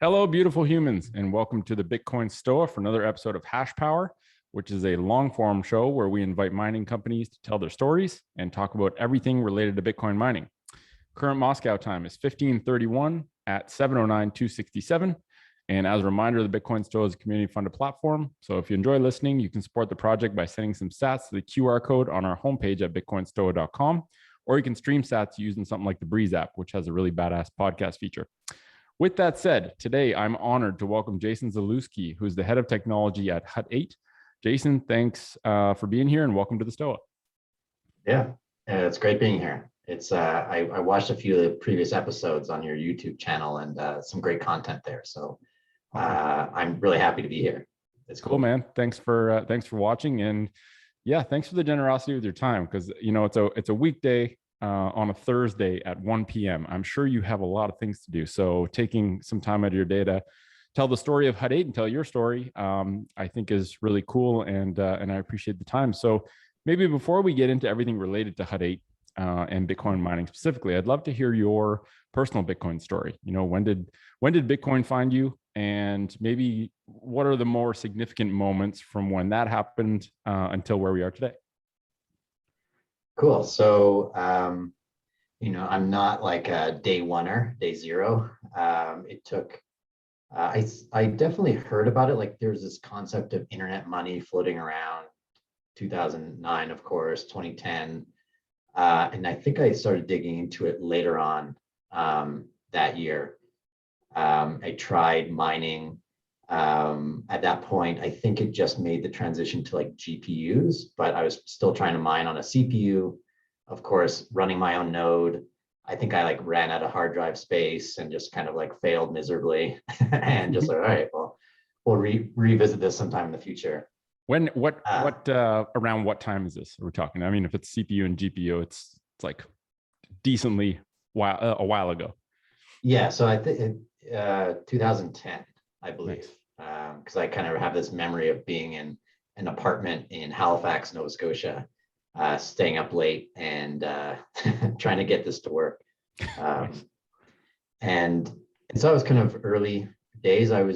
Hello, beautiful humans, and welcome to the Bitcoin Stoa for another episode of Hashpower, which is a long-form show where we invite mining companies to tell their stories and talk about everything related to Bitcoin mining. Current Moscow time is 15:31 at 7:09/267. And as a reminder, the Bitcoin Stoa is a community-funded platform. So if you enjoy listening, you can support the project by sending some sats to the QR code on our homepage at bitcoinstoa.com, or you can stream sats using something like the Breeze app, which has a really badass podcast feature. With that said, today I'm honored to welcome Jason Zalewski, who's the head of technology at Hut8. Jason, thanks for being here and welcome to the Stoa. Yeah, it's great being here. It's I watched a few of the previous episodes on your YouTube channel and some great content there. So I'm really happy to be here. It's cool, man. Thanks for watching, and yeah, thanks for the generosity with your time, because you know it's a weekday. On a Thursday at 1 p.m. I'm sure you have a lot of things to do. So taking some time out of your day to tell the story of Hut8 and tell your story, I think is really cool. And I appreciate the time. So maybe before we get into everything related to Hut8 and Bitcoin mining specifically, I'd love to hear your personal Bitcoin story. You know, when did Bitcoin find you? And maybe what are the more significant moments from when that happened until where we are today? Cool. So, I'm not like a day oneer, day zero. It took, I definitely heard about it. Like there's this concept of internet money floating around 2009, of course, 2010. And I think I started digging into it later on that year. I tried mining. At that point, I think it just made the transition to like GPUs, but I was still trying to mine on a CPU, of course, running my own node. I think I like ran out of hard drive space and just kind of like failed miserably and just like, all right, well, we'll revisit this sometime in the future. Around what time is this we're talking? I mean, if it's CPU and GPU, it's like decently a while ago. Yeah, so I think 2010, I believe. Nice. Because I kind of have this memory of being in an apartment in Halifax, Nova Scotia, staying up late and trying to get this to work. Nice. and so I was kind of early days. I've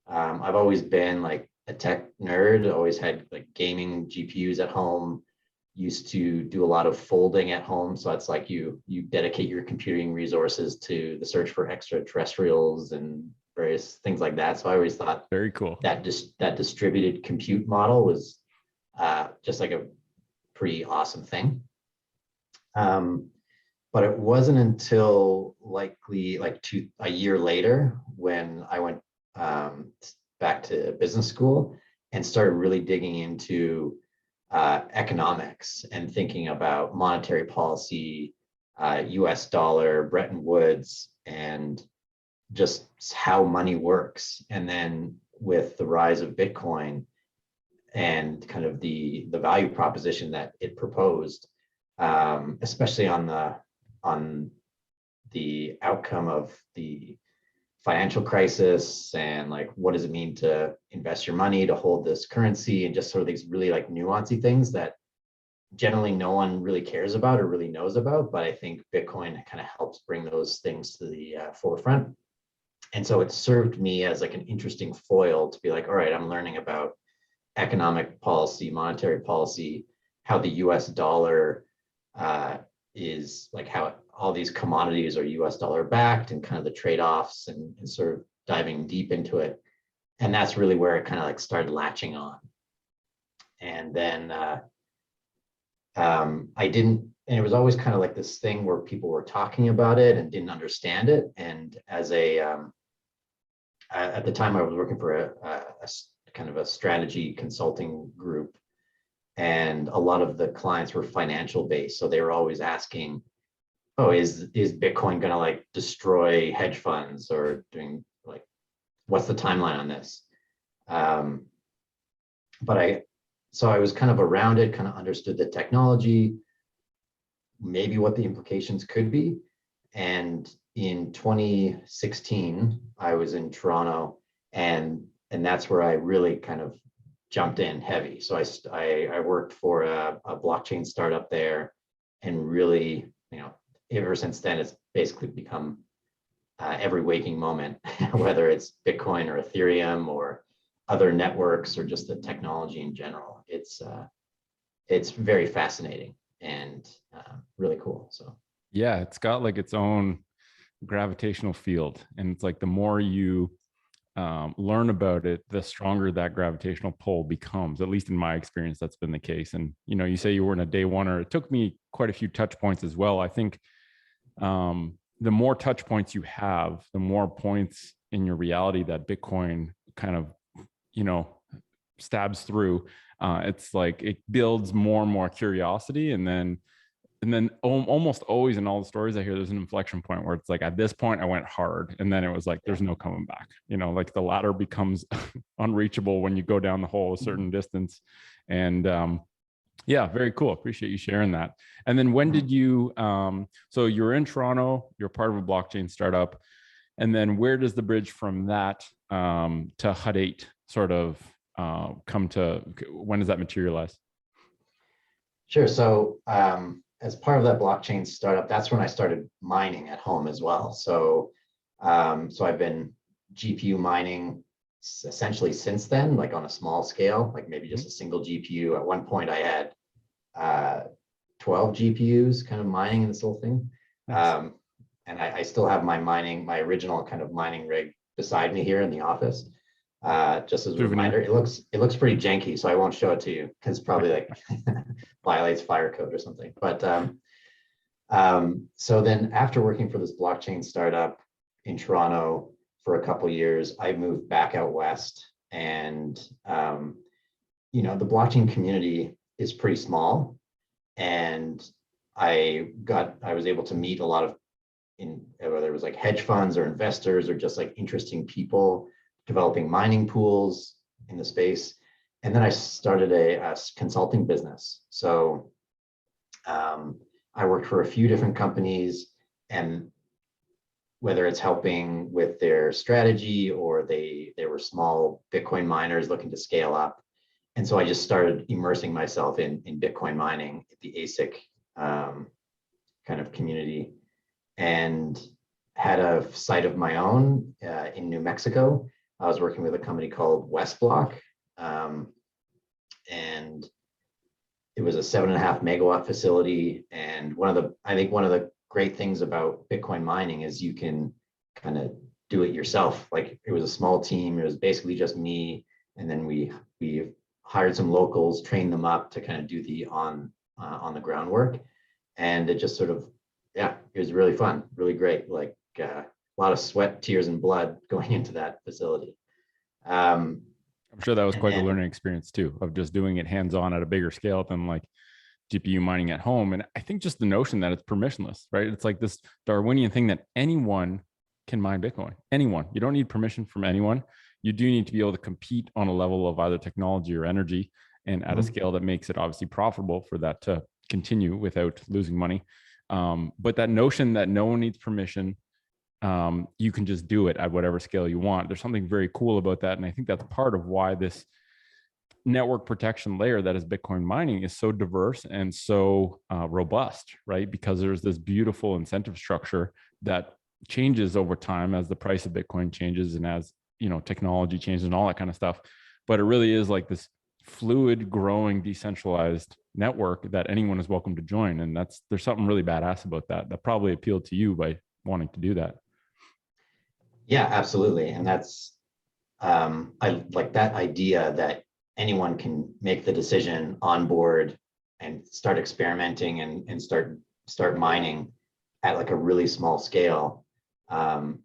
always been like a tech nerd, always had like gaming GPUs at home, used to do a lot of folding at home. So it's like you dedicate your computing resources to the search for extraterrestrials and various things like that. So I always thought very cool that that distributed compute model was just like a pretty awesome thing. But it wasn't until likely like a year later when I went back to business school and started really digging into economics and thinking about monetary policy, US dollar, Bretton Woods, and just how money works. And then with the rise of Bitcoin and kind of the value proposition that it proposed, especially on the outcome of the financial crisis and like what does it mean to invest your money to hold this currency, and just sort of these really like nuancy things that generally no one really cares about or really knows about, but I think Bitcoin kind of helps bring those things to the forefront. And so it served me as like an interesting foil to be like, all right, I'm learning about economic policy, monetary policy, how the US dollar is like how all these commodities are US dollar backed and kind of the trade-offs and sort of diving deep into it. And that's really where it kind of like started latching on. And then and it was always kind of like this thing where people were talking about it and didn't understand it. And as at the time I was working for a kind of a strategy consulting group, and a lot of the clients were financial based. So they were always asking, oh, is Bitcoin going to like destroy hedge funds, or doing like, what's the timeline on this? So I was kind of around it, kind of understood the technology, maybe what the implications could be. And in 2016, I was in Toronto, and that's where I really kind of jumped in heavy. So I worked for a blockchain startup there, and really, ever since then, it's basically become every waking moment, whether it's Bitcoin or Ethereum or other networks or just the technology in general. It's very fascinating and really cool. So Yeah, it's got like its own gravitational field, and it's like the more you learn about it, the stronger that gravitational pull becomes. At least in my experience, that's been the case. And you say you were in a day one, or it took me quite a few touch points as well. I think the more touch points you have, the more points in your reality that Bitcoin kind of stabs through. It's like it builds more and more curiosity, and then almost always in all the stories I hear, there's an inflection point where it's like, at this point I went hard, and then it was like there's no coming back. Like the ladder becomes unreachable when you go down the hole a certain distance. And yeah, very cool. Appreciate you sharing that. And then when did you so you're in Toronto, you're part of a blockchain startup, and then where does the bridge from that to HOD8 sort of come to? When does that materialize? Sure. So as part of that blockchain startup, that's when I started mining at home as well. So so I've been GPU mining essentially since then, like on a small scale, like maybe just a single GPU. At one point I had 12 GPUs kind of mining in this whole thing. Nice. And I still have my original kind of mining rig beside me here in the office. Just as a reminder, it looks pretty janky, so I won't show it to you because probably like violates fire code or something. But so then after working for this blockchain startup in Toronto for a couple of years, I moved back out west, and the blockchain community is pretty small, and I was able to meet a lot of whether it was like hedge funds or investors or just like interesting people developing mining pools in the space. And then I started a consulting business. So I worked for a few different companies, and whether it's helping with their strategy or they were small Bitcoin miners looking to scale up. And so I just started immersing myself in Bitcoin mining, the ASIC kind of community, and had a site of my own in New Mexico. I was working with a company called Westblock, and it was a 7.5 megawatt facility. And I think one of the great things about Bitcoin mining is you can kind of do it yourself. Like it was a small team. It was basically just me, and then we hired some locals, trained them up to kind of do the on the ground work, and it just sort of it was really fun, really great. Like a lot of sweat, tears, and blood going into that facility. I'm sure that was quite a learning experience too, of just doing it hands-on at a bigger scale than like GPU mining at home. And I think just the notion that it's permissionless, right? It's like this Darwinian thing that anyone can mine Bitcoin. Anyone. You don't need permission from anyone. You do need to be able to compete on a level of either technology or energy, and at a scale that makes it obviously profitable for that to continue without losing money. But that notion that no one needs permission, you can just do it at whatever scale you want. There's something very cool about that. And I think that's part of why this network protection layer that is Bitcoin mining is so diverse and so robust, right? Because there's this beautiful incentive structure that changes over time as the price of Bitcoin changes and as technology changes and all that kind of stuff. But it really is like this fluid, growing, decentralized network that anyone is welcome to join. And there's something really badass about that probably appealed to you by wanting to do that. Yeah, absolutely. And that's I like that idea that anyone can make the decision on board and start experimenting and start mining at like a really small scale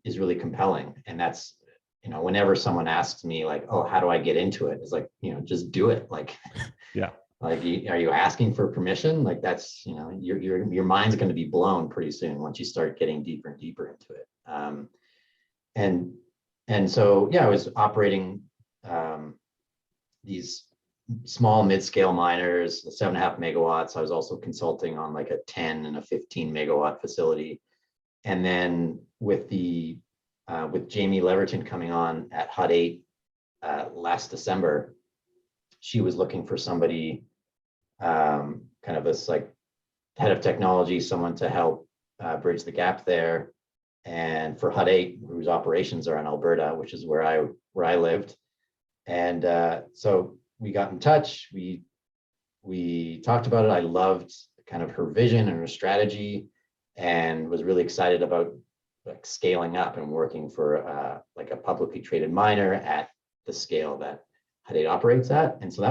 is really compelling. And that's, whenever someone asks me like, oh, how do I get into it? It's like, just do it. Like, yeah. Like, are you asking for permission? Like that's, your mind's going to be blown pretty soon once you start getting deeper and deeper into it. And so, I was operating these small mid-scale miners, 7.5 megawatts. I was also consulting on like a 10 and a 15 megawatt facility. And then with Jamie Leverton coming on at HOD8 last December, she was looking for somebody, kind of this like head of technology, someone to help bridge the gap there. and for HUD8, whose operations are in Alberta, which is where I lived. And so we got in touch. We talked about it. I loved kind of her vision and her strategy, and was really excited about like scaling up and working for like a publicly traded miner at the scale that HUD8 operates at. And so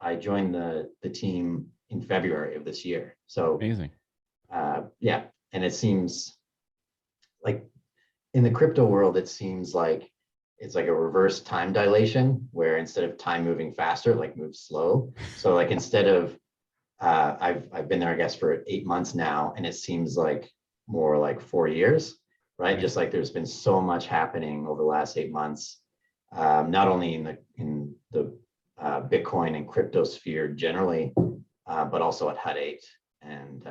I joined the team in February of this year. So Amazing. Yeah, and it seems like in the crypto world, it seems like it's like a reverse time dilation, where instead of time moving faster, it like moves slow. So like instead of I've been there, I guess, for 8 months now, and it seems like more like 4 years, right? Right. Just like there's been so much happening over the last 8 months, not only in the Bitcoin and crypto sphere generally, but also at HUD8. And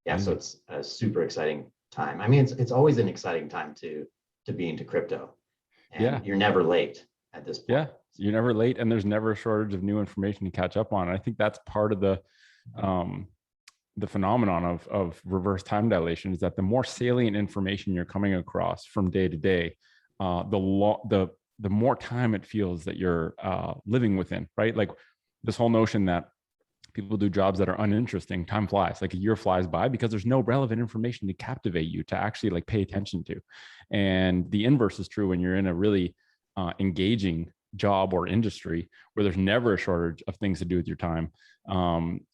yeah, so it's a super exciting time. I mean, it's always an exciting time to be into crypto, and you're never late at this point. Yeah, you're never late, and there's never a shortage of new information to catch up on. And I think that's part of the phenomenon of reverse time dilation, is that the more salient information you're coming across from day to day, the more time it feels that you're living within, right? Like this whole notion that people do jobs that are uninteresting, time flies. Like a year flies by because there's no relevant information to captivate you, to actually like pay attention to. And the inverse is true when you're in a really engaging job or industry where there's never a shortage of things to do with your time.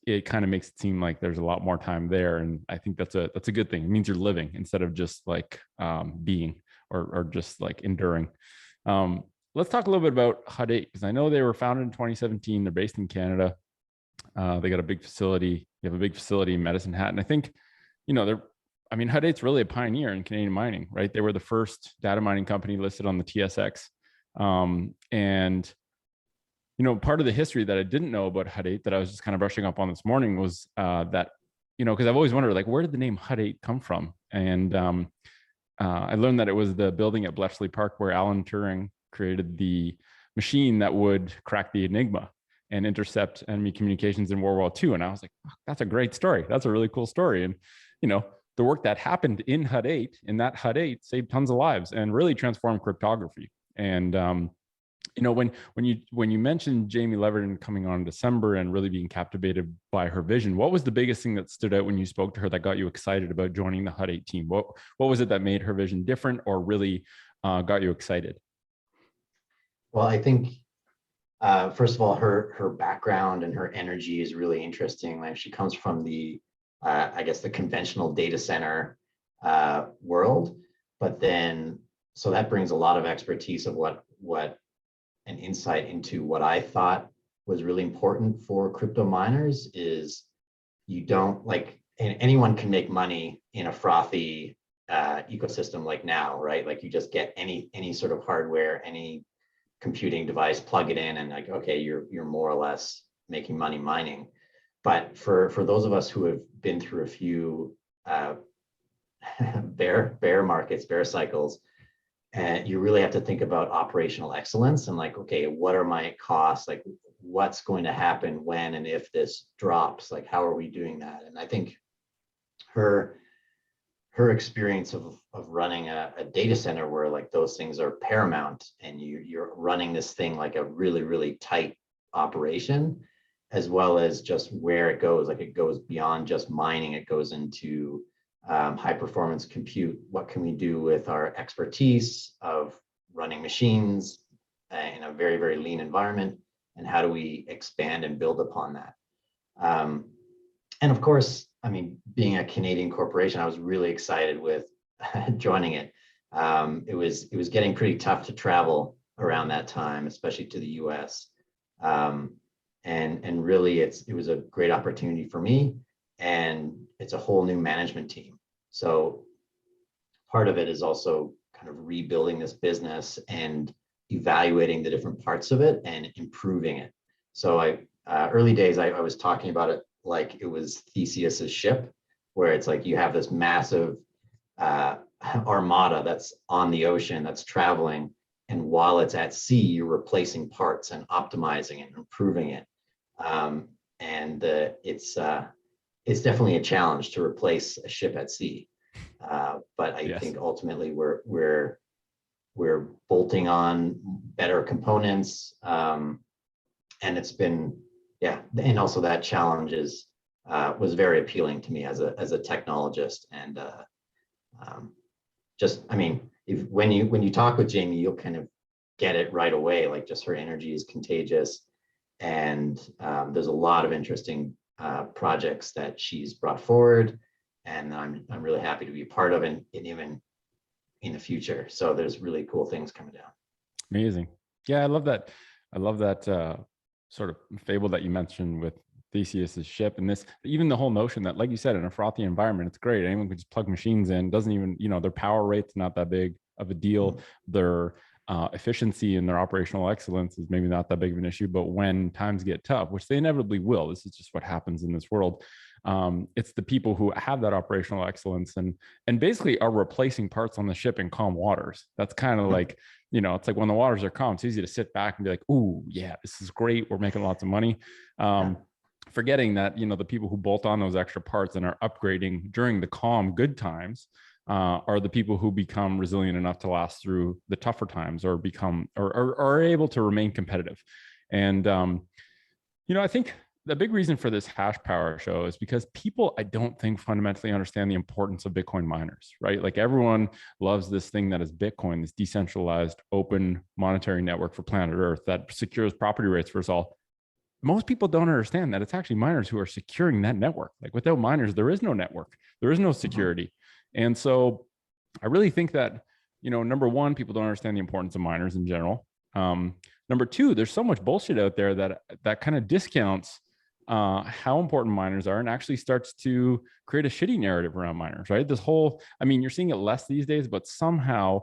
It kind of makes it seem like there's a lot more time there. And I think that's a good thing. It means you're living instead of just like being or just like enduring. Let's talk a little bit about HUD8, because I know they were founded in 2017. They're based in Canada. They got a big facility. You have a big facility in Medicine Hat. And I think, HUD8's really a pioneer in Canadian mining, right? They were the first data mining company listed on the TSX. And part of the history that I didn't know about HUD8 that I was just kind of brushing up on this morning was that, because I've always wondered, like, where did the name HUD8 come from? And I learned that it was the building at Bletchley Park where Alan Turing created the machine that would crack the Enigma and intercept enemy communications in World War II. And I was like, oh, that's a great story. That's a really cool story. And, the work that happened in HUD8, in that HUD8, saved tons of lives and really transformed cryptography. And, when you mentioned Jamie Leverton coming on in December and really being captivated by her vision, what was the biggest thing that stood out when you spoke to her that got you excited about joining the HUD8 team? What was it that made her vision different or really got you excited? Well, I think first of all, her background and her energy is really interesting. Like she comes from the, I guess, the conventional data center world, but then so that brings a lot of expertise of what an insight into what I thought was really important for crypto miners is you don't like, and anyone can make money in a frothy ecosystem like now, right? Like you just get any sort of hardware, any computing device, plug it in, and like, okay, you're more or less making money mining. But for those of us who have been through a few bear markets, bear cycles, and you really have to think about operational excellence and like, okay, what are my costs? Like, what's going to happen when and if this drops? Like, how are we doing that? And I think her experience of running a data center where like those things are paramount and you're running this thing like a really, really tight operation, as well as just where it goes. Like it goes beyond just mining, it goes into high performance compute. What can we do with our expertise of running machines in a very, very lean environment? And how do we expand and build upon that? And of course, I mean, being a Canadian corporation, I was really excited with joining it. It was getting pretty tough to travel around that time, especially to the US. And really, it was a great opportunity for me, and it's a whole new management team. So part of it is also kind of rebuilding this business and evaluating the different parts of it and improving it. So early days, I was talking about it like it was Theseus's ship, where it's like you have this massive armada that's on the ocean that's traveling, and while it's at sea, you're replacing parts and optimizing it and improving it. It's definitely a challenge to replace a ship at sea. But I Yes. think ultimately we're bolting on better components, and it's been, yeah, and also that challenge is was very appealing to me as a technologist, and just, I mean, if when you talk with Jamie, you'll kind of get it right away. Like, just her energy is contagious, and there's a lot of interesting projects that she's brought forward, and I'm really happy to be part of, and even in the future. So there's really cool things coming down. Amazing. Yeah, I love that. I love that sort of fable that you mentioned with Theseus's ship, and this, even the whole notion that, like you said, in a frothy environment, it's great. Anyone can just plug machines in. Doesn't even, their power rate's not that big of a deal. Their efficiency and their operational excellence is maybe not that big of an issue. But when times get tough, which they inevitably will, this is just what happens in this world. It's the people who have that operational excellence and basically are replacing parts on the ship in calm waters. That's kind of like, it's like when the waters are calm, it's easy to sit back and be like, "Ooh, yeah, this is great. We're making lots of money." Forgetting that, the people who bolt on those extra parts and are upgrading during the calm, good times are the people who become resilient enough to last through the tougher times, or become or are able to remain competitive. And I think the big reason for this Hashpower show is because people, I don't think, fundamentally understand the importance of Bitcoin miners, right? Like, everyone loves this thing that is Bitcoin, this decentralized, open monetary network for planet Earth that secures property rights for us all. Most people don't understand that it's actually miners who are securing that network. Like, without miners, there is no network, there is no security. And so I really think that, number one, people don't understand the importance of miners in general. Number two, there's so much bullshit out there that kind of discounts how important miners are, and actually starts to create a shitty narrative around miners, right? This whole, you're seeing it less these days, but somehow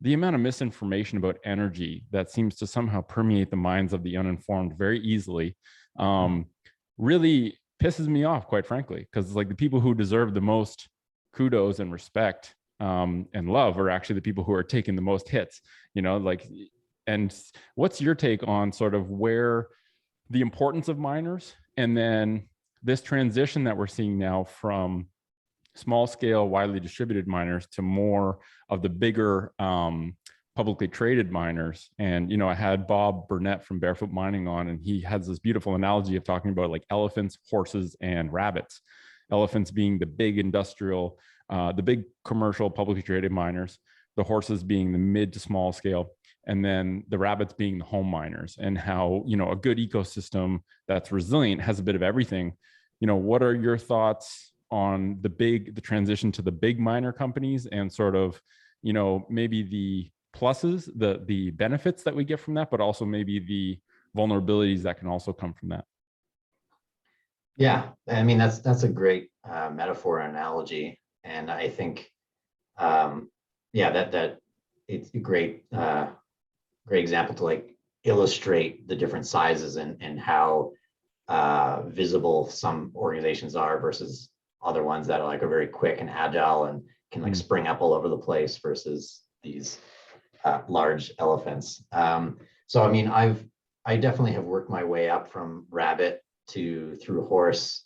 the amount of misinformation about energy that seems to somehow permeate the minds of the uninformed very easily really pisses me off, quite frankly, because, like, the people who deserve the most kudos and respect and love are actually the people who are taking the most hits, and what's your take on sort of where the importance of miners, and then this transition that we're seeing now from small scale, widely distributed miners to more of the bigger publicly traded miners? And, I had Bob Burnett from Barefoot Mining on, and he has this beautiful analogy of talking about, like, elephants, horses, and rabbits. Elephants being the big industrial, the big commercial publicly traded miners, the horses being the mid to small scale, and then the rabbits being the home miners. And how, a good ecosystem that's resilient has a bit of everything. What are your thoughts on the transition to the big miner companies, and sort of, maybe the pluses, the benefits that we get from that, but also maybe the vulnerabilities that can also come from that? Yeah, that's a great metaphor and analogy, and I think, that it's a great example to, like, illustrate the different sizes and how visible some organizations are versus other ones that are very quick and agile and can, like, spring up all over the place, versus these large elephants. So I definitely have worked my way up from rabbit through horse,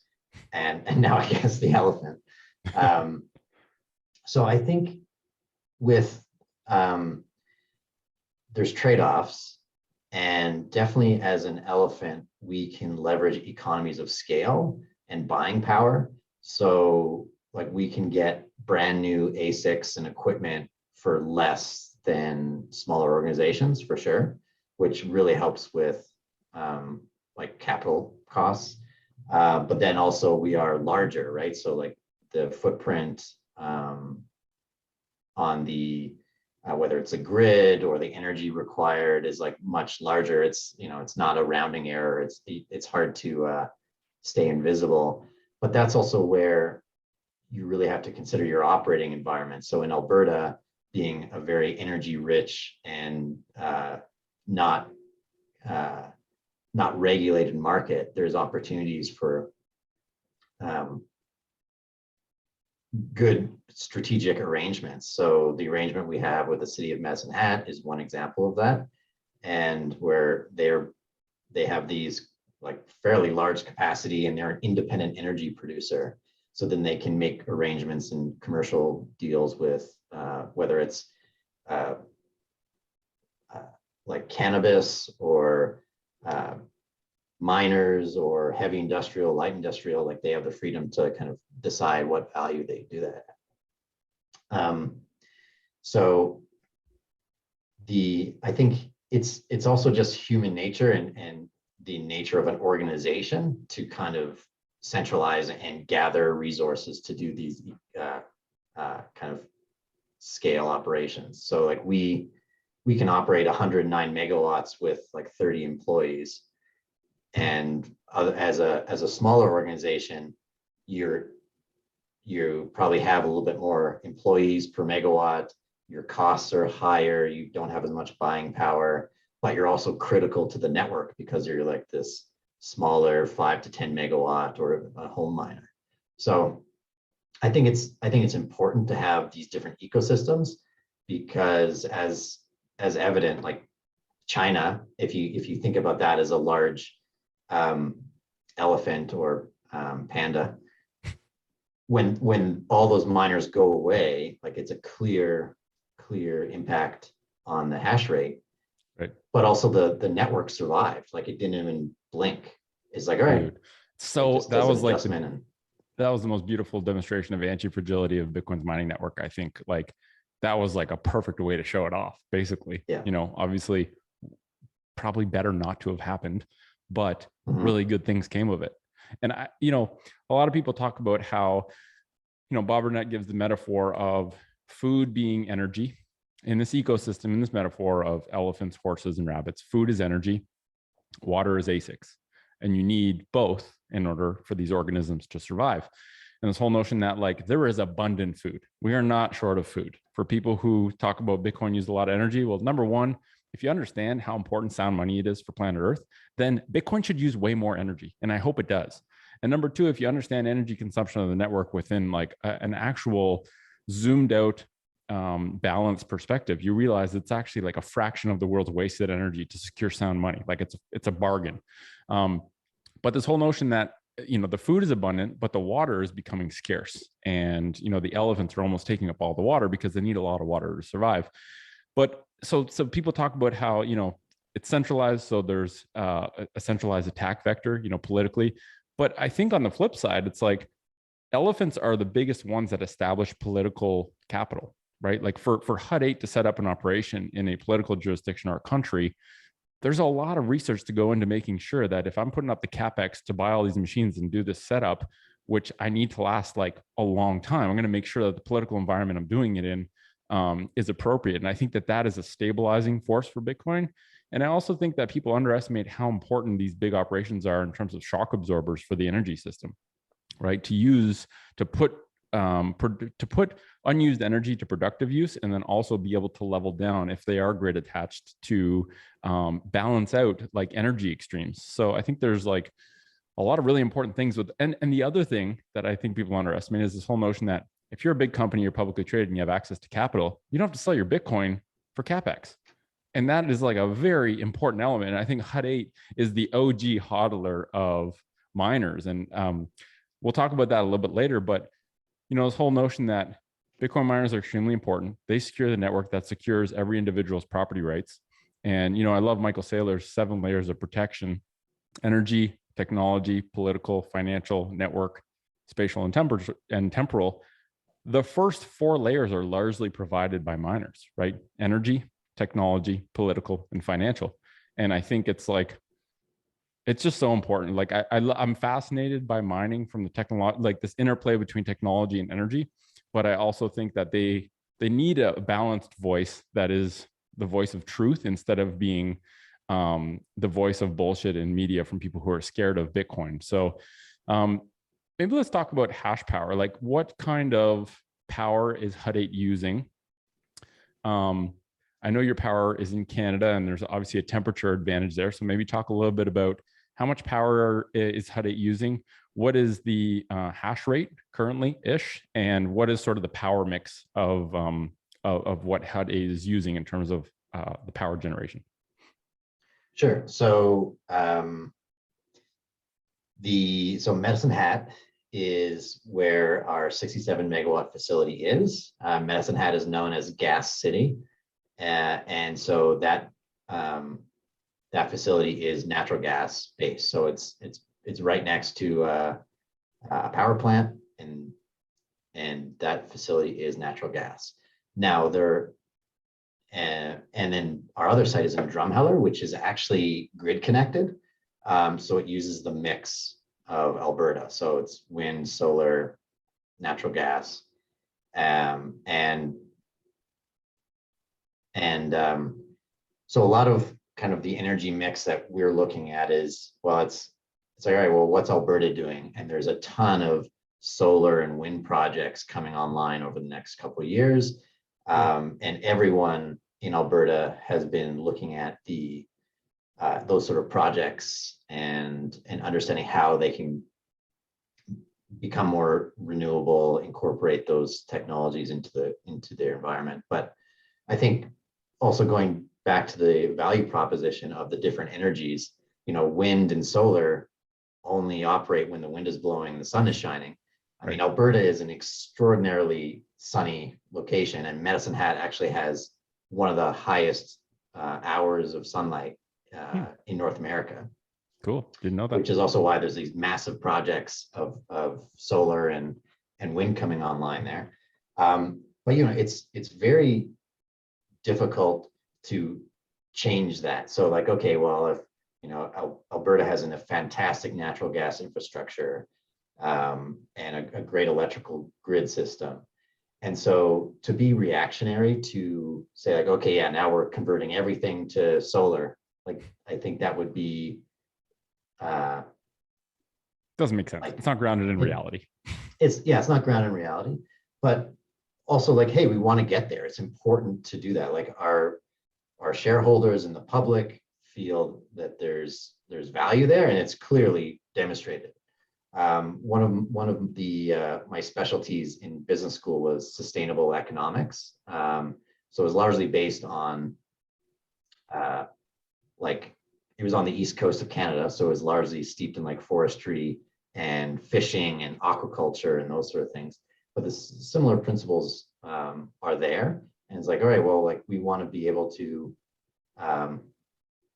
and now I guess the elephant. So I think with there's trade-offs, and definitely as an elephant, we can leverage economies of scale and buying power. So, like, we can get brand new ASICs and equipment for less than smaller organizations, for sure, which really helps with like capital costs. But then also we are larger, right? So, like, the footprint on the whether it's a grid or the energy required is, like, much larger. It's not a rounding error. It's hard to stay invisible. But that's also where you really have to consider your operating environment. So in Alberta, being a very energy rich and not regulated market, there's opportunities for good strategic arrangements. So the arrangement we have with the city of Medicine Hat is one example of that, and where they have these, like, fairly large capacity, and they're an independent energy producer. So then they can make arrangements and commercial deals with whether it's like cannabis or miners or heavy industrial, light industrial, like they have the freedom to kind of decide what value they do that. So I think it's also just human nature and the nature of an organization to kind of centralize and gather resources to do these kind of scale operations. So like we can operate 109 megawatts with like 30 employees. And as a smaller organization, you probably have a little bit more employees per megawatt. Your costs are higher. You don't have as much buying power, but you're also critical to the network because you're like this smaller 5 to 10 megawatt or a home miner. So I think it's important to have these different ecosystems because as evident, like China, if you think about that as a large elephant or panda, when all those miners go away, like it's a clear impact on the hash rate, right? But also the network survived, like it didn't even blink. It's like, all right. Dude. So that was like that was the most beautiful demonstration of anti-fragility of Bitcoin's mining network. I think like that was like a perfect way to show it off, basically. Yeah. You know, obviously probably better not to have happened, but really good things came of it. And a lot of people talk about how, Bob Burnett gives the metaphor of food being energy. In this ecosystem, in this metaphor of elephants, horses, and rabbits, food is energy, water is ASICs. And you need both in order for these organisms to survive. And this whole notion that like there is abundant food. We are not short of food. For people who talk about Bitcoin use a lot of energy, well, number one, if you understand how important sound money it is for planet Earth, then Bitcoin should use way more energy. And I hope it does. And number two, if you understand energy consumption of the network within like an actual zoomed out balanced perspective, you realize it's actually like a fraction of the world's wasted energy to secure sound money. Like it's a bargain. But this whole notion that the food is abundant, but the water is becoming scarce, and the elephants are almost taking up all the water because they need a lot of water to survive. But so people talk about how it's centralized, so there's a centralized attack vector, politically. But I think on the flip side, it's like elephants are the biggest ones that establish political capital, right? Like for HUD 8 to set up an operation in a political jurisdiction or a country, there's a lot of research to go into making sure that if I'm putting up the capex to buy all these machines and do this setup, which I need to last like a long time, I'm going to make sure that the political environment I'm doing it in is appropriate. And I think that is a stabilizing force for Bitcoin. And I also think that people underestimate how important these big operations are in terms of shock absorbers for the energy system, right? To put unused energy to productive use, and then also be able to level down if they are grid attached to balance out like energy extremes. So I think there's like a lot of really important things with, and the other thing that I think people underestimate is this whole notion that if you're a big company, you're publicly traded and you have access to capital, you don't have to sell your Bitcoin for CapEx. And that is like a very important element. And I think HUD 8 is the OG hodler of miners. And we'll talk about that a little bit later, but this whole notion that Bitcoin miners are extremely important. They secure the network that secures every individual's property rights. And, I love Michael Saylor's 7 layers of protection: energy, technology, political, financial, network, spatial, and temporal. The first 4 layers are largely provided by miners, right? Energy, technology, political, and financial. And I think it's just so important. Like I'm fascinated by mining from the technology, like this interplay between technology and energy. But I also think that they need a balanced voice that is the voice of truth instead of being the voice of bullshit in media from people who are scared of Bitcoin. So maybe let's talk about Hashpower. Like, what kind of power is HUD 8 using? I know your power is in Canada, and there's obviously a temperature advantage there. So maybe talk a little bit about how much power is HUD 8 using? What is the hash rate currently-ish? And what is sort of the power mix of what HUD 8 is using in terms of the power generation? Sure. So Medicine Hat is where our 67 megawatt facility is. Medicine Hat is known as Gas City. And so that that facility is natural gas based. So it's right next to a power plant, and that facility is natural gas. Now and then our other site is in Drumheller, which is actually grid connected. So it uses the mix of Alberta. So it's wind, solar, natural gas, so a lot of kind of the energy mix that we're looking at is, well, it's like, all right, well, what's Alberta doing? And there's a ton of solar and wind projects coming online over the next couple of years. And everyone in Alberta has been looking at those sort of projects and understanding how they can become more renewable, incorporate those technologies into their environment. But I think also going back to the value proposition of the different energies, wind and solar only operate when the wind is blowing and the sun is shining. I mean, Alberta is an extraordinarily sunny location, and Medicine Hat actually has one of the highest hours of sunlight in North America. Cool. Didn't know that. Which is also why there's these massive projects of solar and wind coming online there. But it's very difficult to change that. So like, okay, well, if Alberta has a fantastic natural gas infrastructure and a great electrical grid system. And so to be reactionary to say like, okay, yeah, now we're converting everything to solar, like I think that would be doesn't make sense. It's not grounded in reality. It's not grounded in reality, but also like, hey, we want to get there. It's important to do that. Like our shareholders and the public feel that there's value there, and it's clearly demonstrated. One of the my specialties in business school was sustainable economics. So it was largely based on it was on the east coast of Canada, so it was largely steeped in like forestry and fishing and aquaculture and those sort of things. But the similar principles are there, and it's like, all right, well, like we want to be able to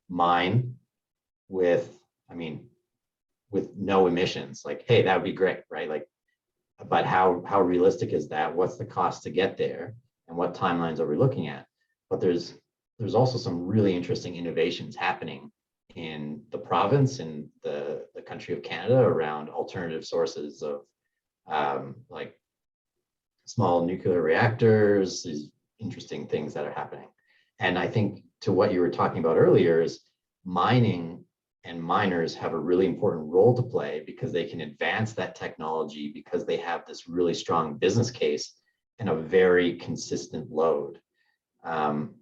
mine with no emissions. Like, hey, that would be great, right? Like, but how realistic is that? What's the cost to get there, and what timelines are we looking at? But there's also some really interesting innovations happening in the province and the country of Canada around alternative sources of like small nuclear reactors, these interesting things that are happening. And I think to what you were talking about earlier is mining and miners have a really important role to play because they can advance that technology because they have this really strong business case and a very consistent load. And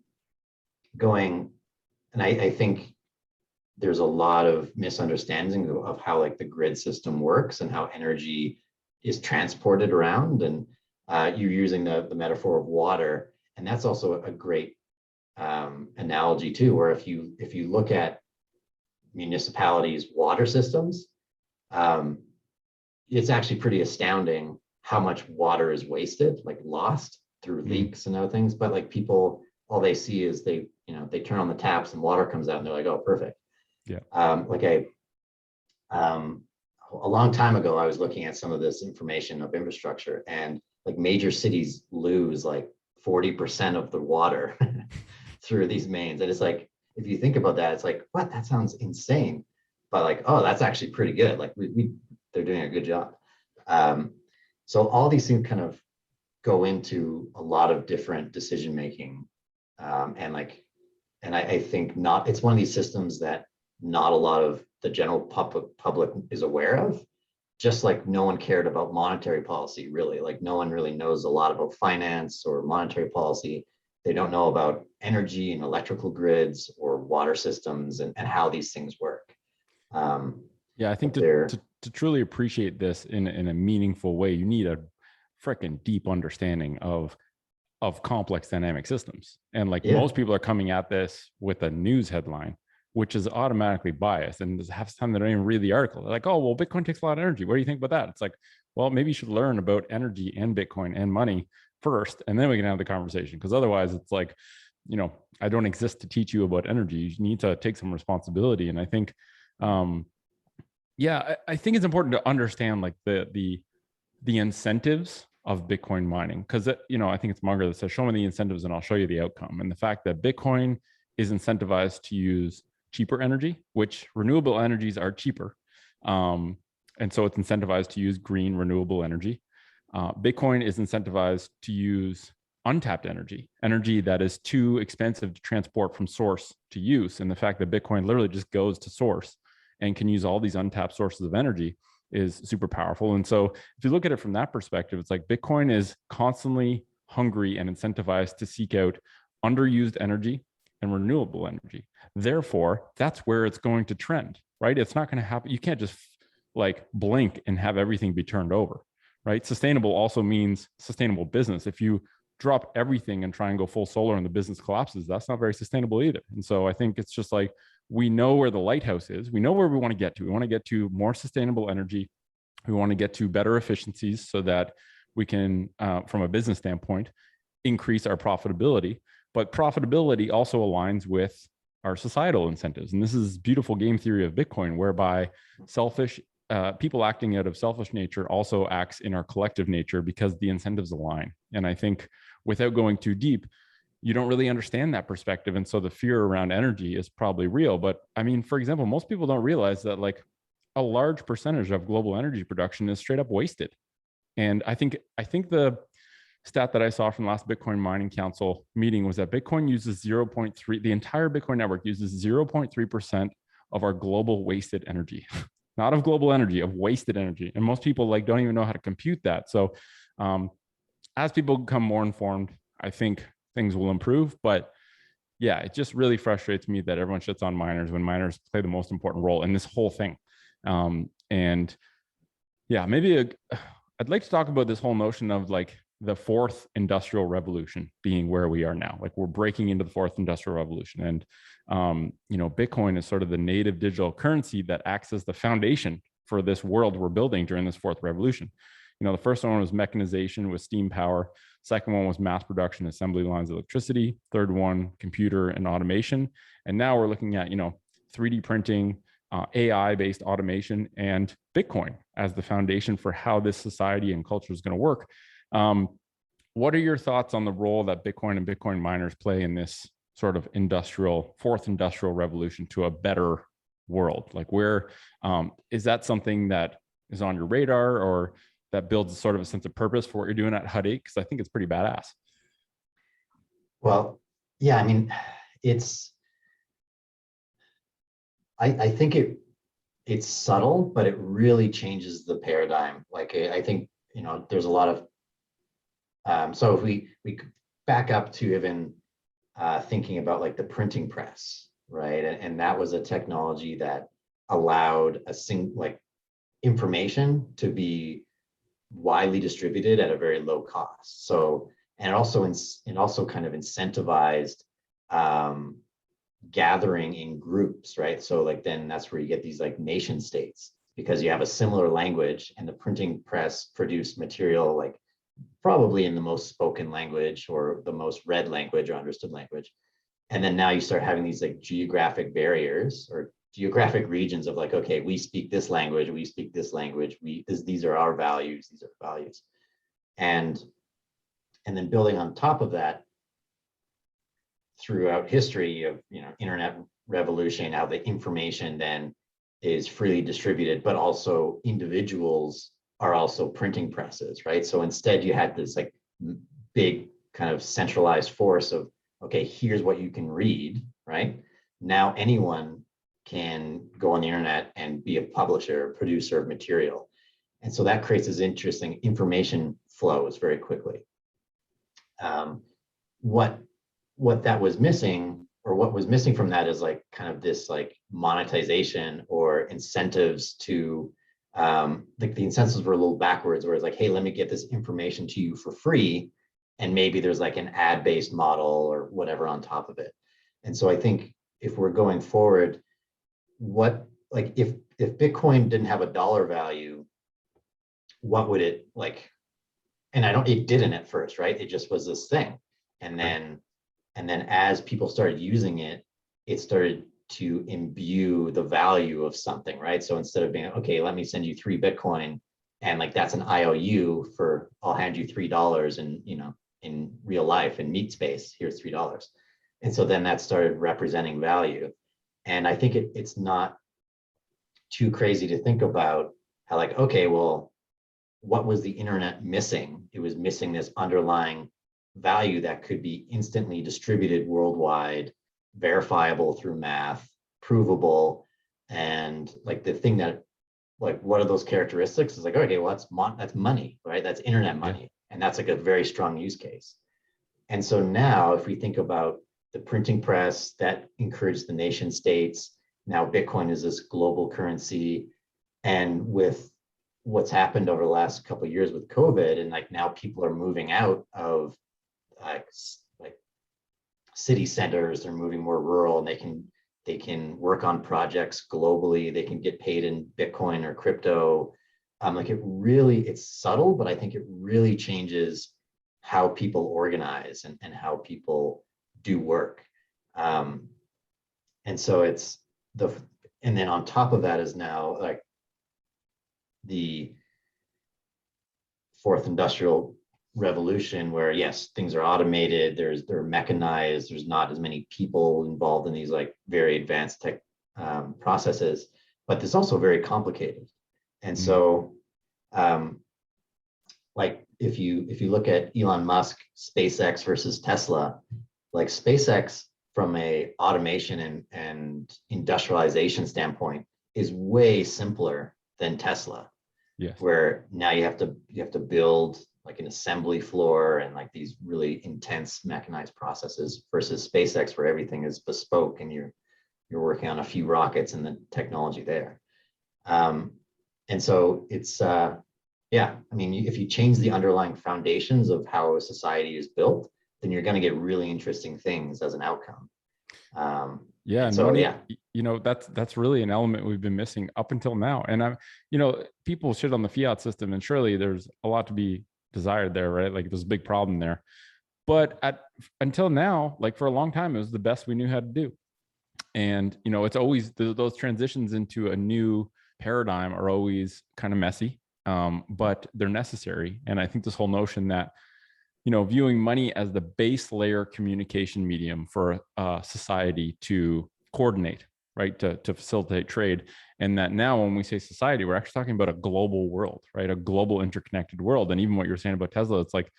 I think there's a lot of misunderstanding of how like the grid system works and how energy is transported around. And you're using the metaphor of water, and that's also a great analogy too, where if you look at municipalities' water systems, it's actually pretty astounding how much water is wasted, like lost through leaks and other things. But like people, all they see is they turn on the taps and water comes out and they're like, oh, perfect. Yeah. A long time ago, I was looking at some of this information of infrastructure, and like major cities lose like 40% of the water through these mains. And it's like, if you think about that, it's like, what? That sounds insane. But like, oh, that's actually pretty good. Like they're doing a good job. So all these things kind of go into a lot of different decision making, and I think it's one of these systems that not a lot of the general public is aware of. Just like no one cared about monetary policy, really. Like no one really knows a lot about finance or monetary policy. They don't know about energy and electrical grids or water systems and how these things work. Yeah, I think to truly appreciate this in a meaningful way, you need a freaking deep understanding of complex dynamic systems. And like most people are coming at this with a news headline, which is automatically biased. And half the time they don't even read the article. They're like, oh, well, Bitcoin takes a lot of energy. What do you think about that? It's like, well, maybe you should learn about energy and Bitcoin and money first, and then we can have the conversation. Because otherwise it's like, I don't exist to teach you about energy. You need to take some responsibility. And I think, I think it's important to understand like the incentives of Bitcoin mining. Because, I think it's Munger that says, show me the incentives and I'll show you the outcome. And the fact that Bitcoin is incentivized to use cheaper energy, which renewable energies are cheaper. And so it's incentivized to use green renewable energy. Bitcoin is incentivized to use untapped energy that is too expensive to transport from source to use. And the fact that Bitcoin literally just goes to source and can use all these untapped sources of energy is super powerful. And so if you look at it from that perspective, it's like Bitcoin is constantly hungry and incentivized to seek out underused energy and renewable energy. Therefore, that's where it's going to trend, right? It's not going to happen. You can't just like blink and have everything be turned over, right? Sustainable also means sustainable business. If you drop everything and try and go full solar and the business collapses, that's not very sustainable either. And so I think it's just like, we know where the lighthouse is. We know where we want to get to. We want to get to more sustainable energy. We want to get to better efficiencies so that we can, from a business standpoint, increase our profitability. But profitability also aligns with our societal incentives. And this is beautiful game theory of Bitcoin, whereby people acting out of selfish nature also acts in our collective nature because the incentives align. And I think without going too deep, you don't really understand that perspective. And so the fear around energy is probably real. But I mean, for example, most people don't realize that like a large percentage of global energy production is straight up wasted. And I think the stat that I saw from the last Bitcoin Mining Council meeting was that Bitcoin uses 0.3, the entire Bitcoin network uses 0.3% of our global wasted energy, not of global energy, of wasted energy. And most people like don't even know how to compute that. So as people become more informed, I think things will improve. But yeah, it just really frustrates me that everyone shits on miners when miners play the most important role in this whole thing. And yeah, I'd like to talk about this whole notion of like the fourth industrial revolution being where we are now. Like we're breaking into the fourth industrial revolution. And, Bitcoin is sort of the native digital currency that acts as the foundation for this world we're building during this fourth revolution. The first one was mechanization with steam power. Second one was mass production, assembly lines, electricity. Third one, computer and automation. And now we're looking at, 3D printing, AI-based automation, and Bitcoin as the foundation for how this society and culture is going to work. What are your thoughts on the role that Bitcoin and Bitcoin miners play in this sort of fourth industrial revolution to a better world? Like where is that something that is on your radar or that builds sort of a sense of purpose for what you're doing at HODLing? Because I think it's pretty badass. Well, yeah, I mean, I think it's subtle, but it really changes the paradigm. Like I think, there's a lot of, so if we back up to even thinking about like the printing press, right? And that was a technology that allowed information to be widely distributed at a very low cost. So, and also kind of incentivized gathering in groups, right? So like then that's where you get these like nation states, because you have a similar language, and the printing press produced material like probably in the most spoken language or the most read language or understood language. And then now you start having these like geographic barriers or geographic regions of like, okay, we speak this language, we speak this language, these are our values, these are values. And then building on top of that, throughout history of, internet revolution, how the information then is freely distributed, but also individuals are also printing presses, right? So instead you had this like big kind of centralized force of, okay, here's what you can read, right? Now anyone can go on the internet and be a publisher, producer of material. And so that creates this interesting information flows very quickly. What that was missing, or what was missing from that, is like kind of this like monetization or incentives to like the incentives were a little backwards, where it's like, hey, let me get this information to you for free, and maybe there's like an ad-based model or whatever on top of it. And so I think if we're going forward, if Bitcoin didn't have a dollar value, what would it like? And it didn't at first, right? It just was this thing. And Right. then as people started using it, it started to imbue the value of something, right? So instead of being, okay, let me send you 3 Bitcoin, and like that's an IOU for I'll hand you $3 in, in real life in meat space, here's $3. And so then that started representing value. And I think it's not too crazy to think about how like, okay, well, what was the internet missing? It was missing this underlying value that could be instantly distributed worldwide, verifiable through math, provable. And like the thing that, like, what are those characteristics? Is like, okay, well, that's money, right? That's internet Yeah. money. And that's like a very strong use case. And so now if we think about the printing press that encouraged the nation states, now Bitcoin is this global currency. And with what's happened over the last couple of years with COVID, and like now people are moving out of like city centers, they're moving more rural, and they can work on projects globally, they can get paid in Bitcoin or crypto. Like it's subtle, but I think it really changes how people organize and how people do work. Um, and so it's the and then on top of that is now like the fourth industrial revolution, where yes, things are automated, they're mechanized, there's not as many people involved in these like very advanced tech processes, but it's also very complicated. And Mm. so like if you look at Elon Musk, SpaceX versus Tesla, like SpaceX from a automation and industrialization standpoint is way simpler than Tesla, Yes. where now you have to build like an assembly floor and like these really intense mechanized processes, versus SpaceX where everything is bespoke and you're working on a few rockets and the technology there. Um, and so it's yeah, I mean, if you change the underlying foundations of how a society is built, then you're going to get really interesting things as an outcome. Yeah, And and so money, yeah, that's really an element we've been missing up until now. And people shit on the fiat system, and surely there's a lot to be desired there, right? Like there's a big problem there. But until now, like for a long time, it was the best we knew how to do. And it's always those transitions into a new paradigm are always kind of messy, but they're necessary. And I think this whole notion that viewing money as the base layer communication medium for society to coordinate, right, to facilitate trade. And that now when we say society, we're actually talking about a global world, right, a global interconnected world. And even what you're saying about Tesla, it's like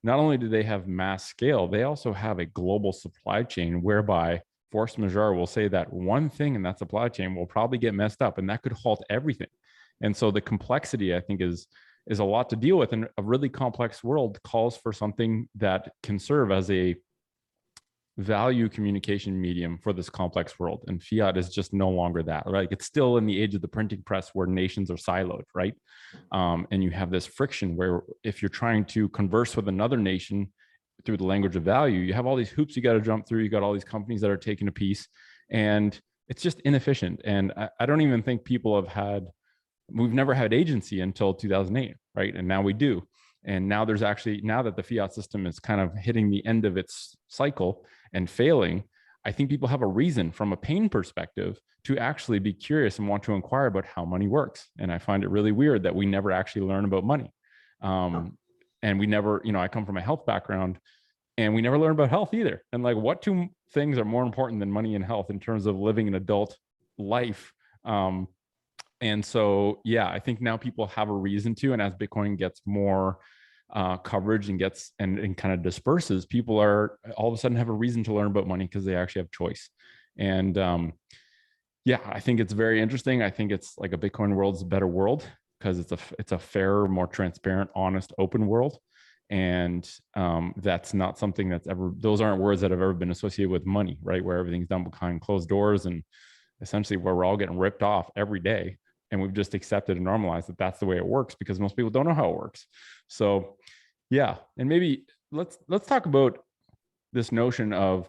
not only do they have mass scale, they also have a global supply chain whereby force majeure will say that one thing in that supply chain will probably get messed up, and that could halt everything. And so the complexity, I think, is a lot to deal with, and a really complex world calls for something that can serve as a value communication medium for this complex world. And fiat is just no longer that, right? It's still in the age of the printing press where nations are siloed, right? And you have this friction where if you're trying to converse with another nation through the language of value, you have all these hoops you got to jump through. You got all these companies that are taking a piece, and it's just inefficient. And I don't even think we've never had agency until 2008, right? And now we do. And now now that the fiat system is kind of hitting the end of its cycle and failing, I think people have a reason from a pain perspective to actually be curious and want to inquire about how money works. And I find it really weird that we never actually learn about money. And we never, I come from a health background, and we never learn about health either. And like, what two things are more important than money and health in terms of living an adult life? And so, yeah, I think now people have a reason to, and as Bitcoin gets more coverage and gets and kind of disperses, people are all of a sudden have a reason to learn about money because they actually have choice. And yeah, I think it's very interesting. I think it's like a Bitcoin world's a better world because it's a fairer, more transparent, honest, open world. And that's not something those aren't words that have ever been associated with money, right? Where everything's done behind closed doors and essentially where we're all getting ripped off every day. And we've just accepted and normalized that that's the way it works because most people don't know how it works. So yeah, and maybe let's talk about this notion of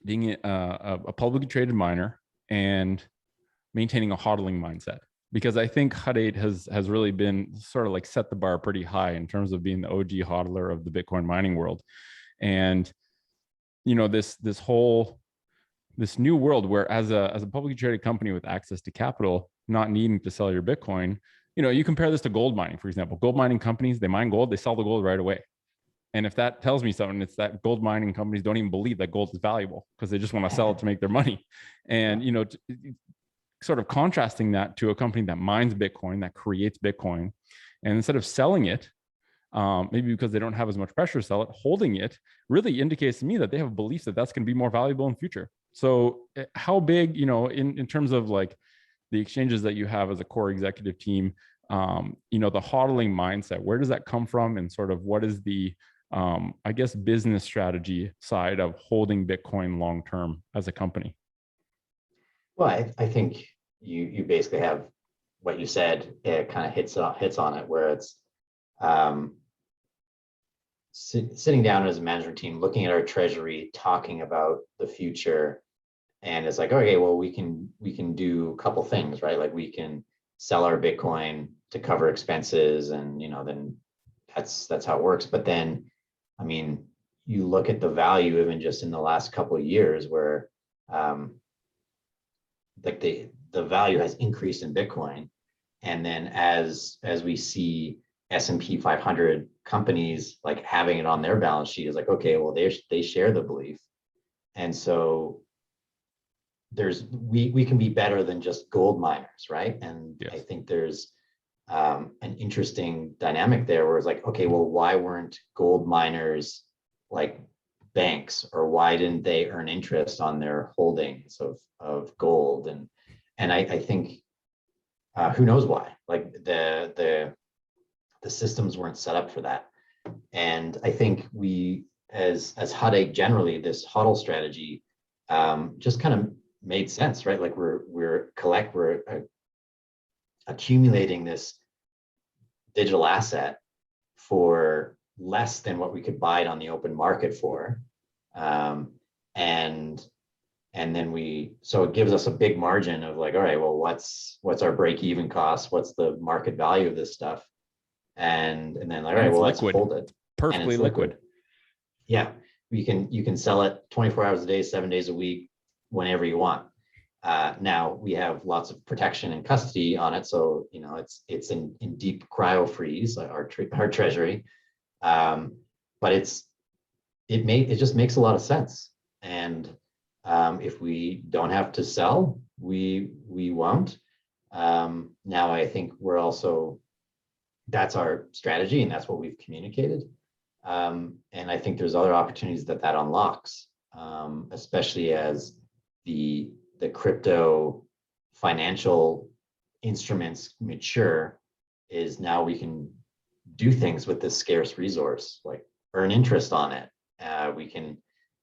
being a publicly traded miner and maintaining a HODLing mindset. because I think HUD-8 has really been sort of like set the bar pretty high in terms of being the OG hodler of the Bitcoin mining world. And this new world where as a publicly traded company with access to capital, not needing to sell your Bitcoin, you compare this to gold mining, for example. Gold mining companies, they mine gold, they sell the gold right away. And if that tells me something, it's that gold mining companies don't even believe that gold is valuable because they just want to sell it to make their money. And, sort of contrasting that to a company that mines Bitcoin, that creates Bitcoin, and instead of selling it, maybe because they don't have as much pressure to sell it, holding it really indicates to me that they have a belief that that's going to be more valuable in the future. So how big, in terms of like the exchanges that you have as a core executive team, the HODLing mindset, where does that come from? And sort of what is the, I guess, business strategy side of holding Bitcoin long-term as a company? Well, I think you basically have what you said. It kind of hits on it, where it's sitting down as a management team, looking at our treasury, talking about the future, and it's like, okay, well, we can do a couple things, right? Like we can sell our Bitcoin to cover expenses, and then that's how it works. But then, I mean, you look at the value even just in the last couple of years, where like the value has increased in Bitcoin, and then as we see S&P 500 companies like having it on their balance sheet, is like, okay, well, they share the belief, and so we can be better than just gold miners, right? And yes. I think there's an interesting dynamic there where it's like, okay, well, why weren't gold miners like banks, or why didn't they earn interest on their holdings of gold? And I think who knows why? Like the systems weren't set up for that. And I think we, as HUD-8 generally, this HODL strategy just kind of made sense, right? Like we're accumulating this digital asset for less than what we could buy it on the open market for, and then so it gives us a big margin of like, all right, well, what's our break-even cost? What's the market value of this stuff? And then like, all right, well, let's hold it. Perfectly liquid. Yeah, you can sell it 24 hours a day, 7 days a week, whenever you want. Now we have lots of protection and custody on it, so it's in deep cryo freeze, our treasury, but it just makes a lot of sense. And if we don't have to sell, we won't. Now I think that's our strategy, and that's what we've communicated. And I think there's other opportunities that unlocks, especially as the crypto financial instruments mature, is now we can do things with this scarce resource, like earn interest on it. We can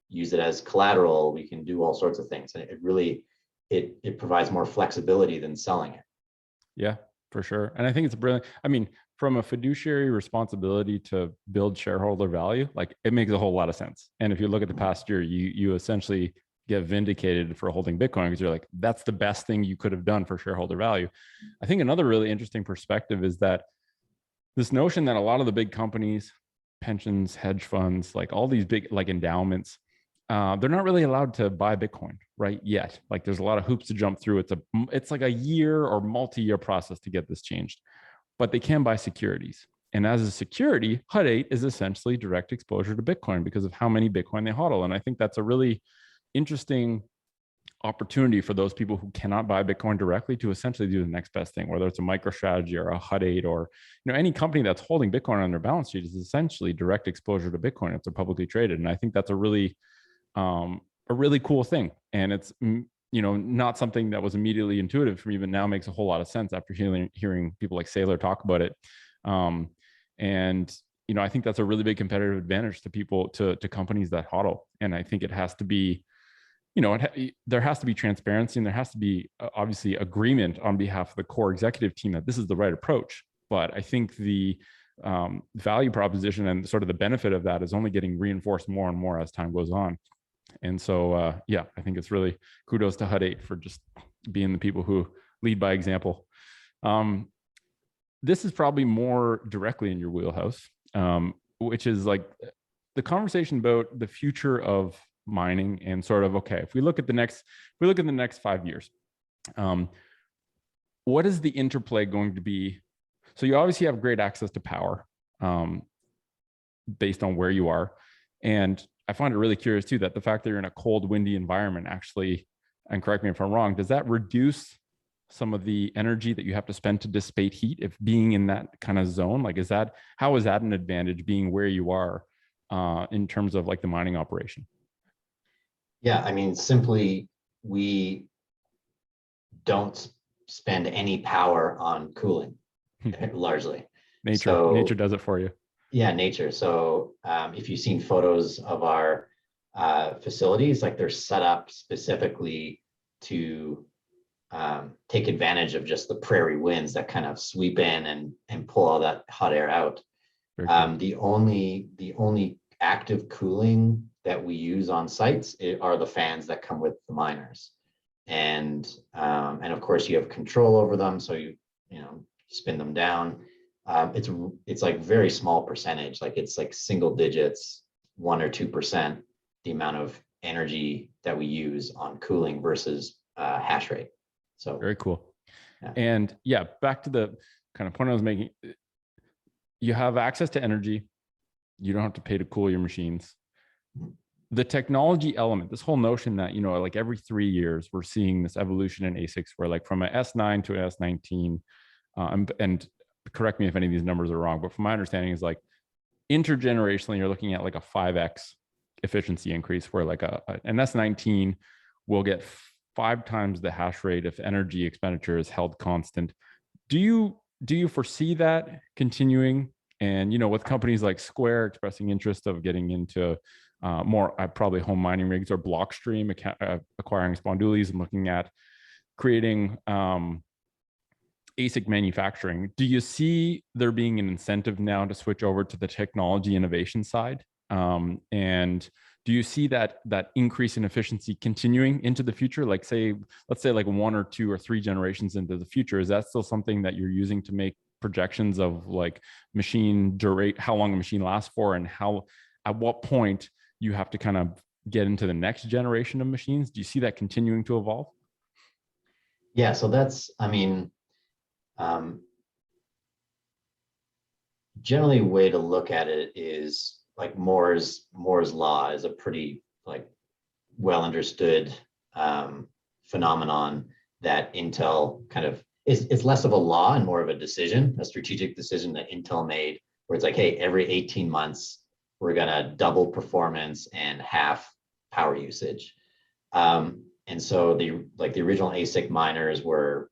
use it as collateral. We can do all sorts of things. And it really, it provides more flexibility than selling it. Yeah, for sure. And I think it's brilliant. I mean, from a fiduciary responsibility to build shareholder value, like it makes a whole lot of sense. And if you look at the past year, you essentially get vindicated for holding Bitcoin because you're like, that's the best thing you could have done for shareholder value. I think another really interesting perspective is that this notion that a lot of the big companies, pensions, hedge funds, like all these big like endowments, they're not really allowed to buy Bitcoin right yet. Like there's a lot of hoops to jump through. It's like a year or multi-year process to get this changed, but they can buy securities. And as a security, HUD-8 is essentially direct exposure to Bitcoin because of how many Bitcoin they HODL. And I think that's a really interesting opportunity for those people who cannot buy Bitcoin directly to essentially do the next best thing, whether it's a MicroStrategy or a HUD-8 or any company that's holding Bitcoin on their balance sheet is essentially direct exposure to Bitcoin if they're publicly traded. And I think that's a really cool thing. And it's not something that was immediately intuitive for me, but now makes a whole lot of sense after hearing people like Saylor talk about it. And I think that's a really big competitive advantage to people, to companies that HODL. And I think it has to be, there has to be transparency, and there has to be obviously agreement on behalf of the core executive team that this is the right approach. But I think the value proposition and sort of the benefit of that is only getting reinforced more and more as time goes on. And so, I think it's really kudos to HUD-8 for just being the people who lead by example. This is probably more directly in your wheelhouse, which is like the conversation about the future of mining and sort of, okay, if we look at the next 5 years, what is the interplay going to be? So you obviously have great access to power, based on where you are. And I find it really curious too, that the fact that you're in a cold, windy environment actually, and correct me if I'm wrong, does that reduce some of the energy that you have to spend to dissipate heat if being in that kind of zone? Like, how is that an advantage being where you are, in terms of like the mining operation? Yeah, I mean, simply we don't spend any power on cooling largely. Nature does it for you. Yeah, nature. So if you've seen photos of our facilities, like they're set up specifically to take advantage of just the prairie winds that kind of sweep in and pull all that hot air out. Cool. The only active cooling that we use on sites are the fans that come with the miners, and of course you have control over them, so you spin them down. It's like very small percentage, like it's like single digits, 1 or 2% the amount of energy that we use on cooling versus hash rate. So very cool. yeah. And yeah, back to the kind of point I was making. You have access to energy. You don't have to pay to cool your machines. The technology element, this whole notion that, like every 3 years, we're seeing this evolution in ASICs where like from an S9 to an S19, and correct me if any of these numbers are wrong, but from my understanding is like intergenerationally, you're looking at like a 5x efficiency increase where like an S19 will get 5 times the hash rate if energy expenditure is held constant. Do you foresee that continuing? And with companies like Square expressing interest of getting into more probably home mining rigs, or Blockstream acquiring Spondoolies and looking at creating ASIC manufacturing, do you see there being an incentive now to switch over to the technology innovation side? And do you see that increase in efficiency continuing into the future? Like let's say like 1 or 2 or 3 generations into the future, is that still something that you're using to make projections of like machine durate, how long a machine lasts for, and at what point you have to kind of get into the next generation of machines? Do you see that continuing to evolve? Yeah, so that's, I mean, generally a way to look at it is like Moore's law is a pretty like well understood phenomenon that Intel kind of it's less of a law and more of a decision, a strategic decision that Intel made, where it's like, hey, every 18 months we're gonna double performance and half power usage. And so the original ASIC miners were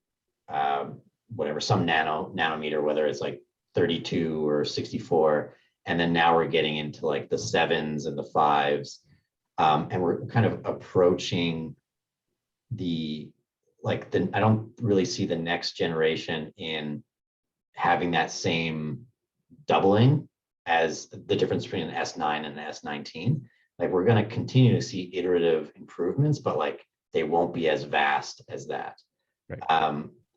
whatever, some nanometer, whether it's like 32 or 64, and then now we're getting into like the 7s and the 5s, and we're kind of approaching I don't really see the next generation in having that same doubling as the difference between an S9 and an S19. Like we're going to continue to see iterative improvements, but like they won't be as vast as that. Right.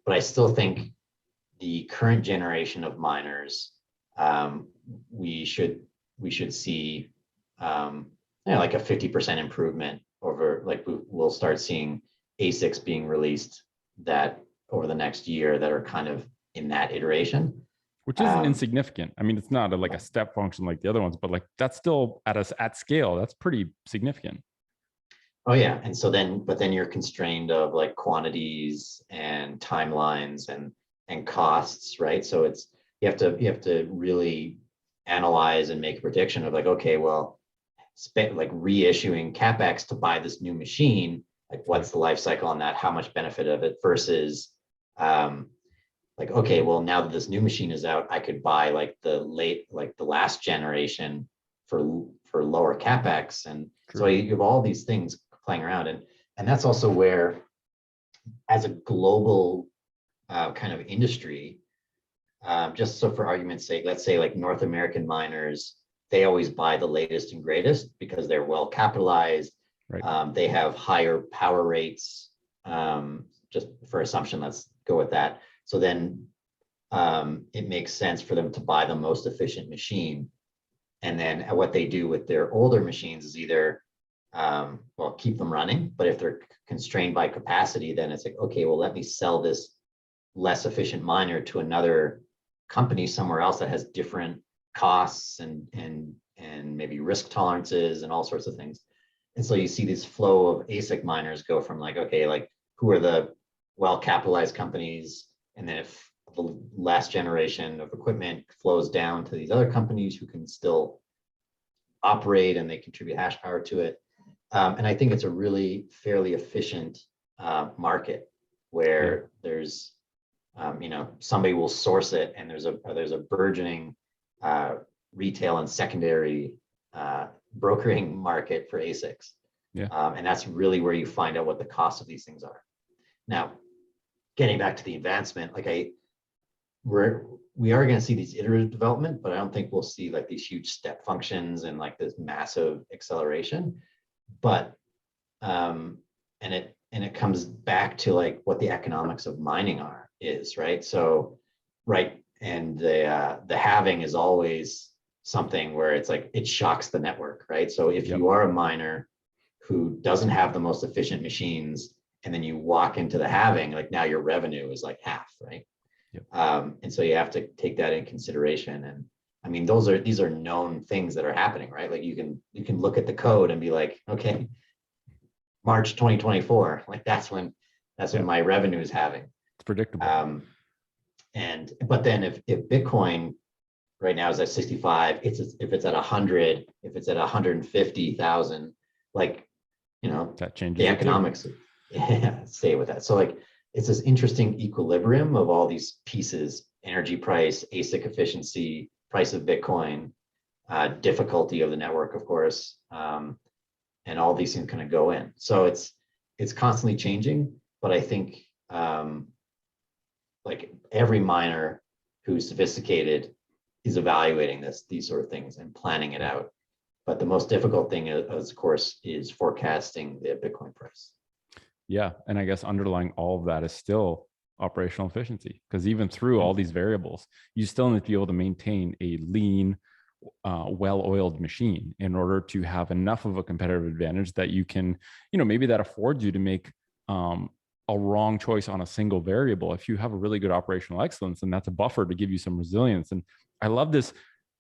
But I still think the current generation of miners, we should see like a 50% improvement over, like we'll start seeing ASICs being released that over the next year that are kind of in that iteration. Which isn't insignificant. I mean, it's not like a step function like the other ones, but like that's still at scale. That's pretty significant. Oh yeah, and so then you're constrained of like quantities and timelines and costs, right? So it's you have to really analyze and make a prediction of like, okay, well, like reissuing capex to buy this new machine, like what's the life cycle on that? How much benefit of it versus like, okay, well, now that this new machine is out, I could buy like the last generation for lower capex. And True. So you have all these things playing around, and that's also where, as a global kind of industry, just so for argument's sake, let's say like North American miners, they always buy the latest and greatest because they're well capitalized. Right. They have higher power rates. Just for assumption, let's go with that. So then it makes sense for them to buy the most efficient machine. And then what they do with their older machines is either, well, keep them running, but if they're constrained by capacity, then it's like, okay, well, let me sell this less efficient miner to another company somewhere else that has different costs and maybe risk tolerances and all sorts of things. And so you see this flow of ASIC miners go from like, okay, like who are the well-capitalized companies? And then if the last generation of equipment flows down to these other companies who can still operate and they contribute hash power to it. And I think it's a really fairly efficient market where there's, somebody will source it, and there's a burgeoning retail and secondary brokering market for ASICs. Yeah. And that's really where you find out what the cost of these things are. Now, getting back to the advancement, like we are going to see these iterative development, but I don't think we'll see like these huge step functions and like this massive acceleration. But and it comes back to like what the economics of mining is, right? So, right, and the halving is always something where it's like it shocks the network, right? So if you are a miner who doesn't have the most efficient machines, and then you walk into the halving, like now your revenue is like half, right? And so you have to take that in consideration. And I mean, these are known things that are happening, right? Like you can look at the code and be like, okay, March 2024, like that's when my revenue is halving. It's predictable. But then if Bitcoin right now is at 65, if it's at 100, if it's at 150,000, like, that changes the economics stay with that. So like it's this interesting equilibrium of all these pieces: energy price, ASIC efficiency, price of Bitcoin, difficulty of the network, of course, and all these things kind of go in. So it's constantly changing, but I think like every miner who's sophisticated is evaluating these sort of things and planning it out. But the most difficult thing, of course, is forecasting the Bitcoin price. Yeah. And I guess underlying all of that is still operational efficiency, because even through all these variables, you still need to be able to maintain a lean, well-oiled machine in order to have enough of a competitive advantage that you can, maybe that affords you to make a wrong choice on a single variable. If you have a really good operational excellence, and that's a buffer to give you some resilience. And I love this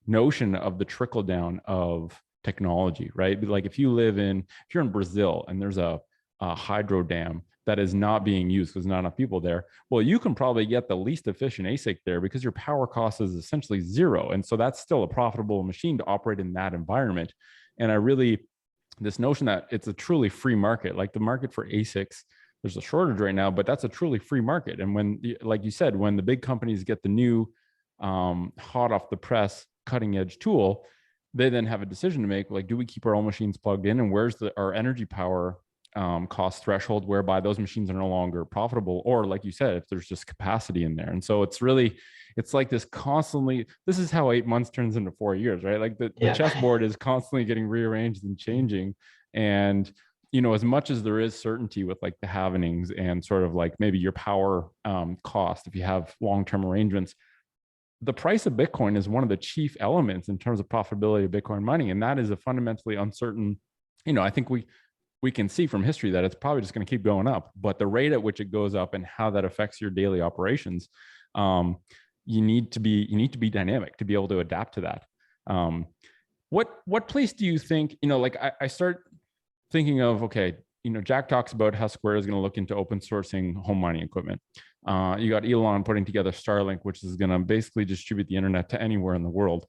notion of the trickle down of technology, right? Like if you're in Brazil and there's a hydro dam that is not being used because not enough people there, well, you can probably get the least efficient ASIC there because your power cost is essentially zero. And so that's still a profitable machine to operate in that environment. And this notion that it's a truly free market, like the market for ASICs, there's a shortage right now, but that's a truly free market. And when, like you said, when the big companies get the new hot off the press cutting edge tool, they then have a decision to make, like, do we keep our own machines plugged in, and where's our energy power cost threshold whereby those machines are no longer profitable, or like you said, if there's just capacity in there. And so it's like this is how 8 months turns into 4 years, right? Like the chessboard is constantly getting rearranged and changing. And as much as there is certainty with like the halvenings and sort of like maybe your power cost, if you have long-term arrangements, the price of Bitcoin is one of the chief elements in terms of profitability of Bitcoin mining. And that is a fundamentally uncertain, I think we can see from history that it's probably just going to keep going up, but the rate at which it goes up and how that affects your daily operations, you need to be dynamic to be able to adapt to that. What place do you think, like I start thinking of, okay, Jack talks about how Square is going to look into open sourcing home mining equipment. You got Elon putting together Starlink, which is going to basically distribute the internet to anywhere in the world.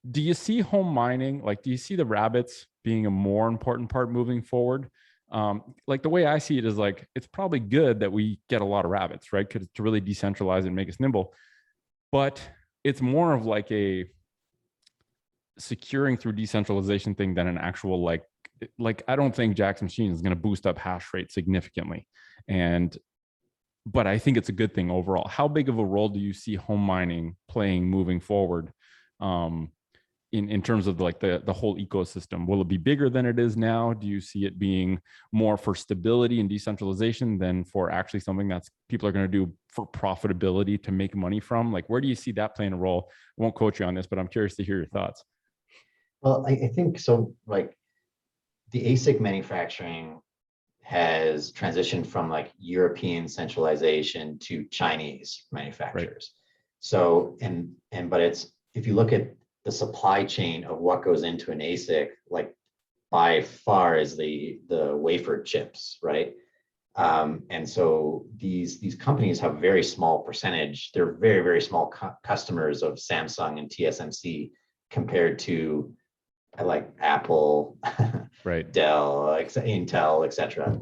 Do you see home mining, do you see the rabbits being a more important part moving forward? Like the way I see it is like, it's probably good that we get a lot of rabbits, right? Because to really decentralize and make us nimble, but it's more of like a securing through decentralization thing than an actual like I don't think Jack's machine is going to boost up hash rate significantly. But I think it's a good thing overall. How big of a role do you see home mining playing moving forward? in terms of like the whole ecosystem? Will it be bigger than it is now? Do you see it being more for stability and decentralization than for actually something that's people are going to do for profitability to make money from? Like, where do you see that playing a role? I won't quote you on this, but I'm curious to hear your thoughts. Well, I think so. Like the ASIC manufacturing has transitioned from like European centralization to Chinese Right. manufacturers. So, but it's, if you look at the supply chain of what goes into an ASIC, like by far is the wafer chips, right? And so these companies have a very small percentage. They're very, very small customers of Samsung and TSMC compared to like Apple, Right. Dell, Intel, etc.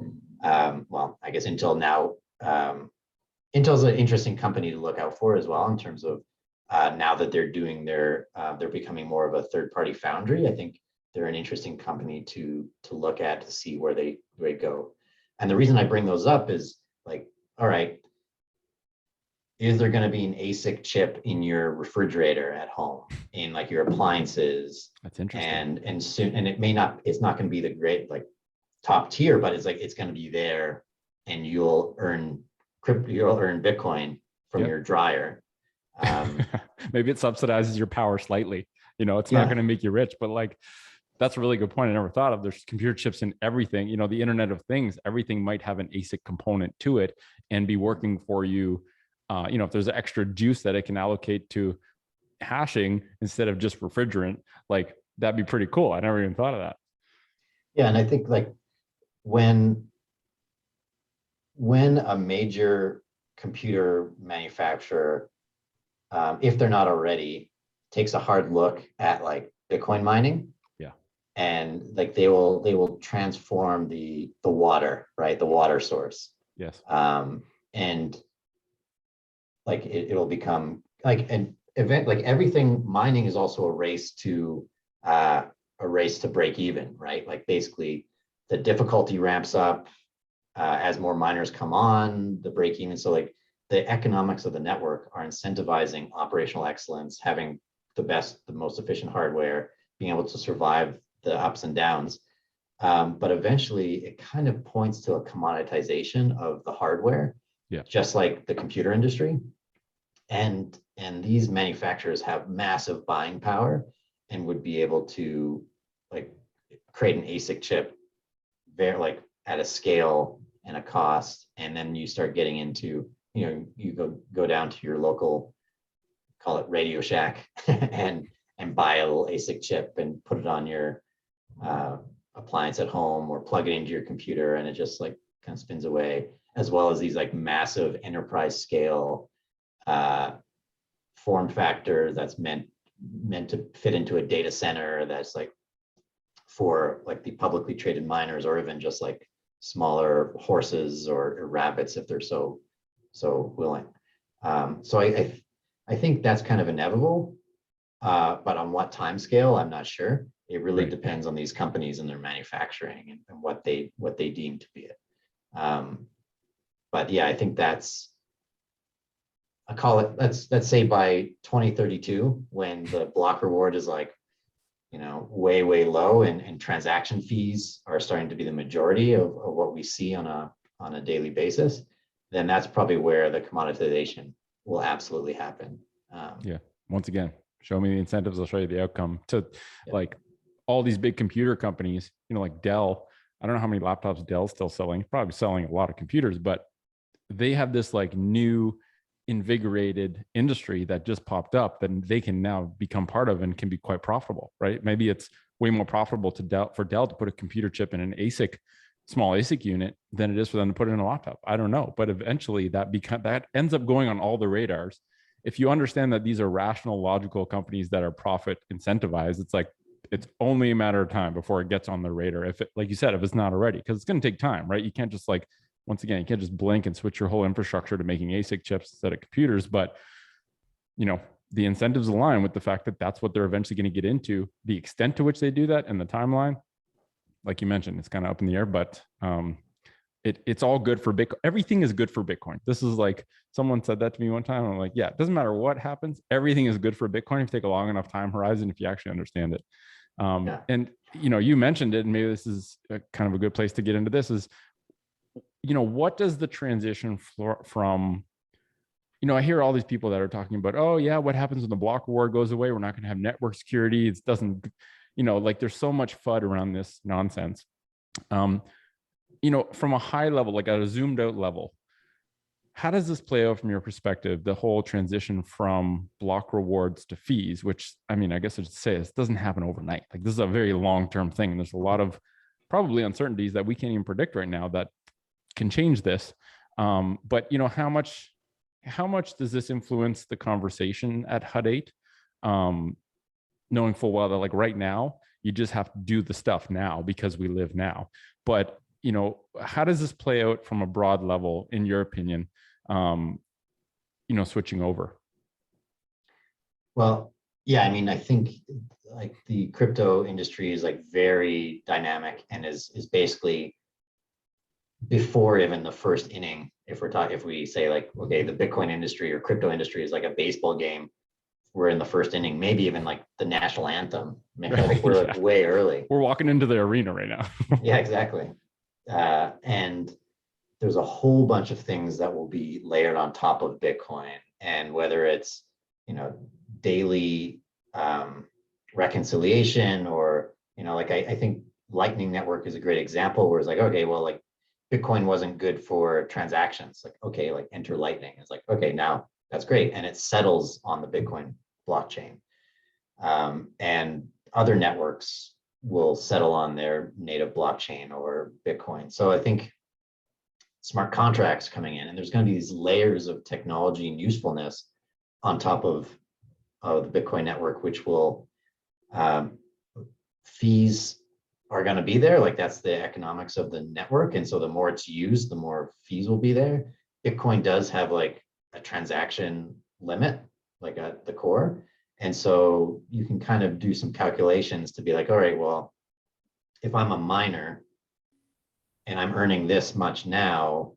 Well, I guess Intel now, Intel's an interesting company to look out for as well in terms of now that they're doing they're becoming more of a third-party foundry. I think they're an interesting company to look at to see where they go. And the reason I bring those up is like, all right, is there going to be an ASIC chip in your refrigerator at home, in like your appliances? That's interesting. And soon, and it's not going to be the great like top tier, but it's like it's going to be there, and you'll earn Bitcoin from Yep. your dryer. Maybe it subsidizes your power slightly. It's not Yeah, going to make you rich, but like that's a really good point. I never thought of. There's computer chips in everything. The Internet of Things, everything might have an ASIC component to it and be working for you. If there's extra juice that it can allocate to hashing instead of just refrigerant, like that'd be pretty cool. I never even thought of that. yeah, and I think like when a major computer manufacturer, if they're not already, takes a hard look at like Bitcoin mining, Yeah. and like they will transform the water, right, the water source, Yes. and like it'll become like an event. Like everything mining is also a race to break even, right? Like basically the difficulty ramps up as more miners come on, the break even. So like the economics of the network are incentivizing operational excellence, having the most efficient hardware, being able to survive the ups and downs. But eventually it kind of points to a commoditization of the hardware, Yeah. just like the computer industry. And these manufacturers have massive buying power and would be able to like create an ASIC chip very like at a scale and a cost. And then you start getting into, you go down to your local, call it Radio Shack, and buy a little ASIC chip and put it on your appliance at home, or plug it into your computer, and it just like kind of spins away. As well as these like massive enterprise scale form factor that's meant to fit into a data center, that's like for like the publicly traded miners, or even just like smaller horses or rabbits if they're so willing. So I think that's kind of inevitable, but on what time scale, I'm not sure. It really Right. depends on these companies and their manufacturing and what they deem to be it. But yeah, I think I call it, let's say by 2032, when the block reward is like, way low, and transaction fees are starting to be the majority of what we see on a daily basis, then that's probably where the commoditization will absolutely happen. Yeah. Once again, show me the incentives, I'll show you the outcome. To Yeah. like all these big computer companies, like Dell. I don't know how many laptops Dell's still selling. Probably selling a lot of computers, but they have this like new invigorated industry that just popped up that they can now become part of and can be quite profitable, right? Maybe it's way more profitable for Dell to put a computer chip in an small ASIC unit than it is for them to put it in a laptop. I don't know, but eventually that ends up going on all the radars. If you understand that these are rational, logical companies that are profit incentivized, it's like it's only a matter of time before it gets on the radar. If it, like you said, if it's not already, because it's going to take time, right? You can't just like, once again, you can't just blink and switch your whole infrastructure to making ASIC chips instead of computers. But, the incentives align with the fact that that's what they're eventually going to get into. The extent to which they do that and the timeline, like you mentioned, it's kind of up in the air, but it's all good for Bitcoin. Everything is good for Bitcoin. This is like, someone said that to me one time. I'm like, yeah, it doesn't matter what happens. Everything is good for Bitcoin if you take a long enough time horizon, if you actually understand it. Yeah. And, you mentioned it, and maybe this is kind of a good place to get into this is, what does the transition from, I hear all these people that are talking about, oh yeah, what happens when the block reward goes away? We're not going to have network security. It doesn't, like there's so much FUD around this nonsense. From a high level, like at a zoomed out level, how does this play out from your perspective, the whole transition from block rewards to fees, which, I mean, I guess I should say this doesn't happen overnight. Like this is a very long-term thing. And there's a lot of probably uncertainties that we can't even predict right now that can change this. But how much does this influence the conversation at HUD 8? Knowing full well that like right now, you just have to do the stuff now because we live now. But how does this play out from a broad level, in your opinion, switching over? Well, yeah, I mean, I think like the crypto industry is like very dynamic and is basically before even the first inning. If we say like, okay, the Bitcoin industry or crypto industry is like a baseball game, we're in the first inning, maybe even like the national anthem. Maybe like we're like way early. We're walking into the arena right now. Yeah, exactly. And there's a whole bunch of things that will be layered on top of Bitcoin, and whether it's daily reconciliation or like I think Lightning Network is a great example where it's like, okay, well, like Bitcoin wasn't good for transactions, like okay, like enter Lightning. It's like, okay, now that's great, and it settles on the Bitcoin blockchain, and other networks will settle on their native blockchain or Bitcoin. So I think smart contracts coming in, and there's going to be these layers of technology and usefulness on top of the Bitcoin network, which will fees are going to be there. Like that's the economics of the network. And so the more it's used, the more fees will be there. Bitcoin does have like a transaction limit, like at the core. And so you can kind of do some calculations to be like, all right, well, if I'm a miner and I'm earning this much now,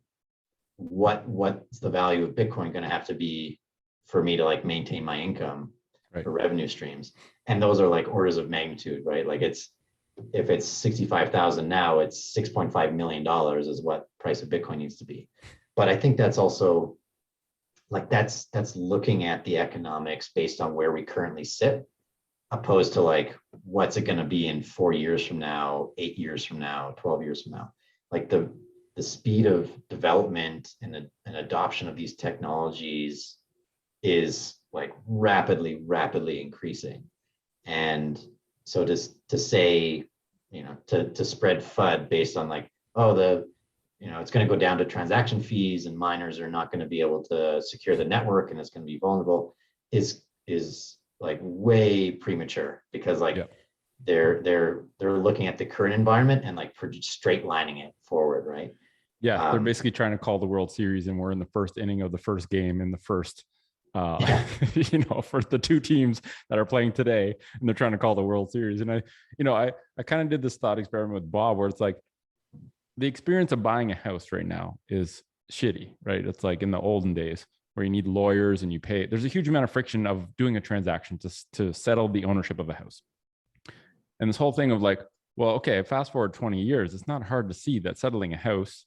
what's the value of Bitcoin going to have to be for me to like maintain my income, right, for revenue streams? And those are like orders of magnitude, right? Like if it's 65,000 now, it's $6.5 million is what price of Bitcoin needs to be. But I think that's also like, that's looking at the economics based on where we currently sit, opposed to like, what's it going to be in 4 years from now, 8 years from now, 12 years from now? Like the speed of development and adoption of these technologies is like rapidly increasing. And so to say, to spread FUD based on like, oh, it's going to go down to transaction fees and miners are not going to be able to secure the network and it's going to be vulnerable is like way premature, because like they're looking at the current environment and like straight lining it forward, right? Yeah, they're basically trying to call the World Series, and we're in the first inning of the first game in the first for the two teams that are playing today, and they're trying to call the World Series. And I kind of did this thought experiment with Bob where it's like, the experience of buying a house right now is shitty, right? It's like in the olden days where you need lawyers and you pay. There's a huge amount of friction of doing a transaction to settle the ownership of a house. And this whole thing of like, well, okay, fast forward 20 years, it's not hard to see that settling a house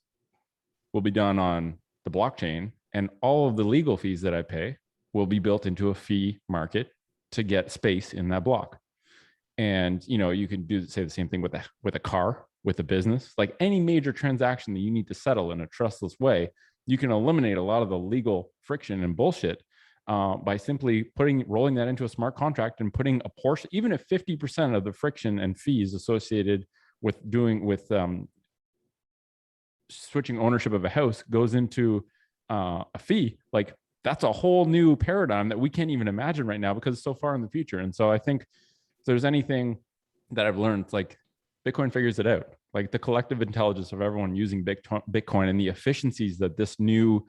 will be done on the blockchain, and all of the legal fees that I pay will be built into a fee market to get space in that block. And you can say the same thing with a car, with a business, like any major transaction that you need to settle in a trustless way. You can eliminate a lot of the legal friction and bullshit by simply rolling that into a smart contract and putting a portion, even if 50% of the friction and fees associated with switching ownership of a house goes into a fee. Like that's a whole new paradigm that we can't even imagine right now because it's so far in the future. And so I think if there's anything that I've learned, like Bitcoin figures it out. Like the collective intelligence of everyone using Bitcoin and the efficiencies that this new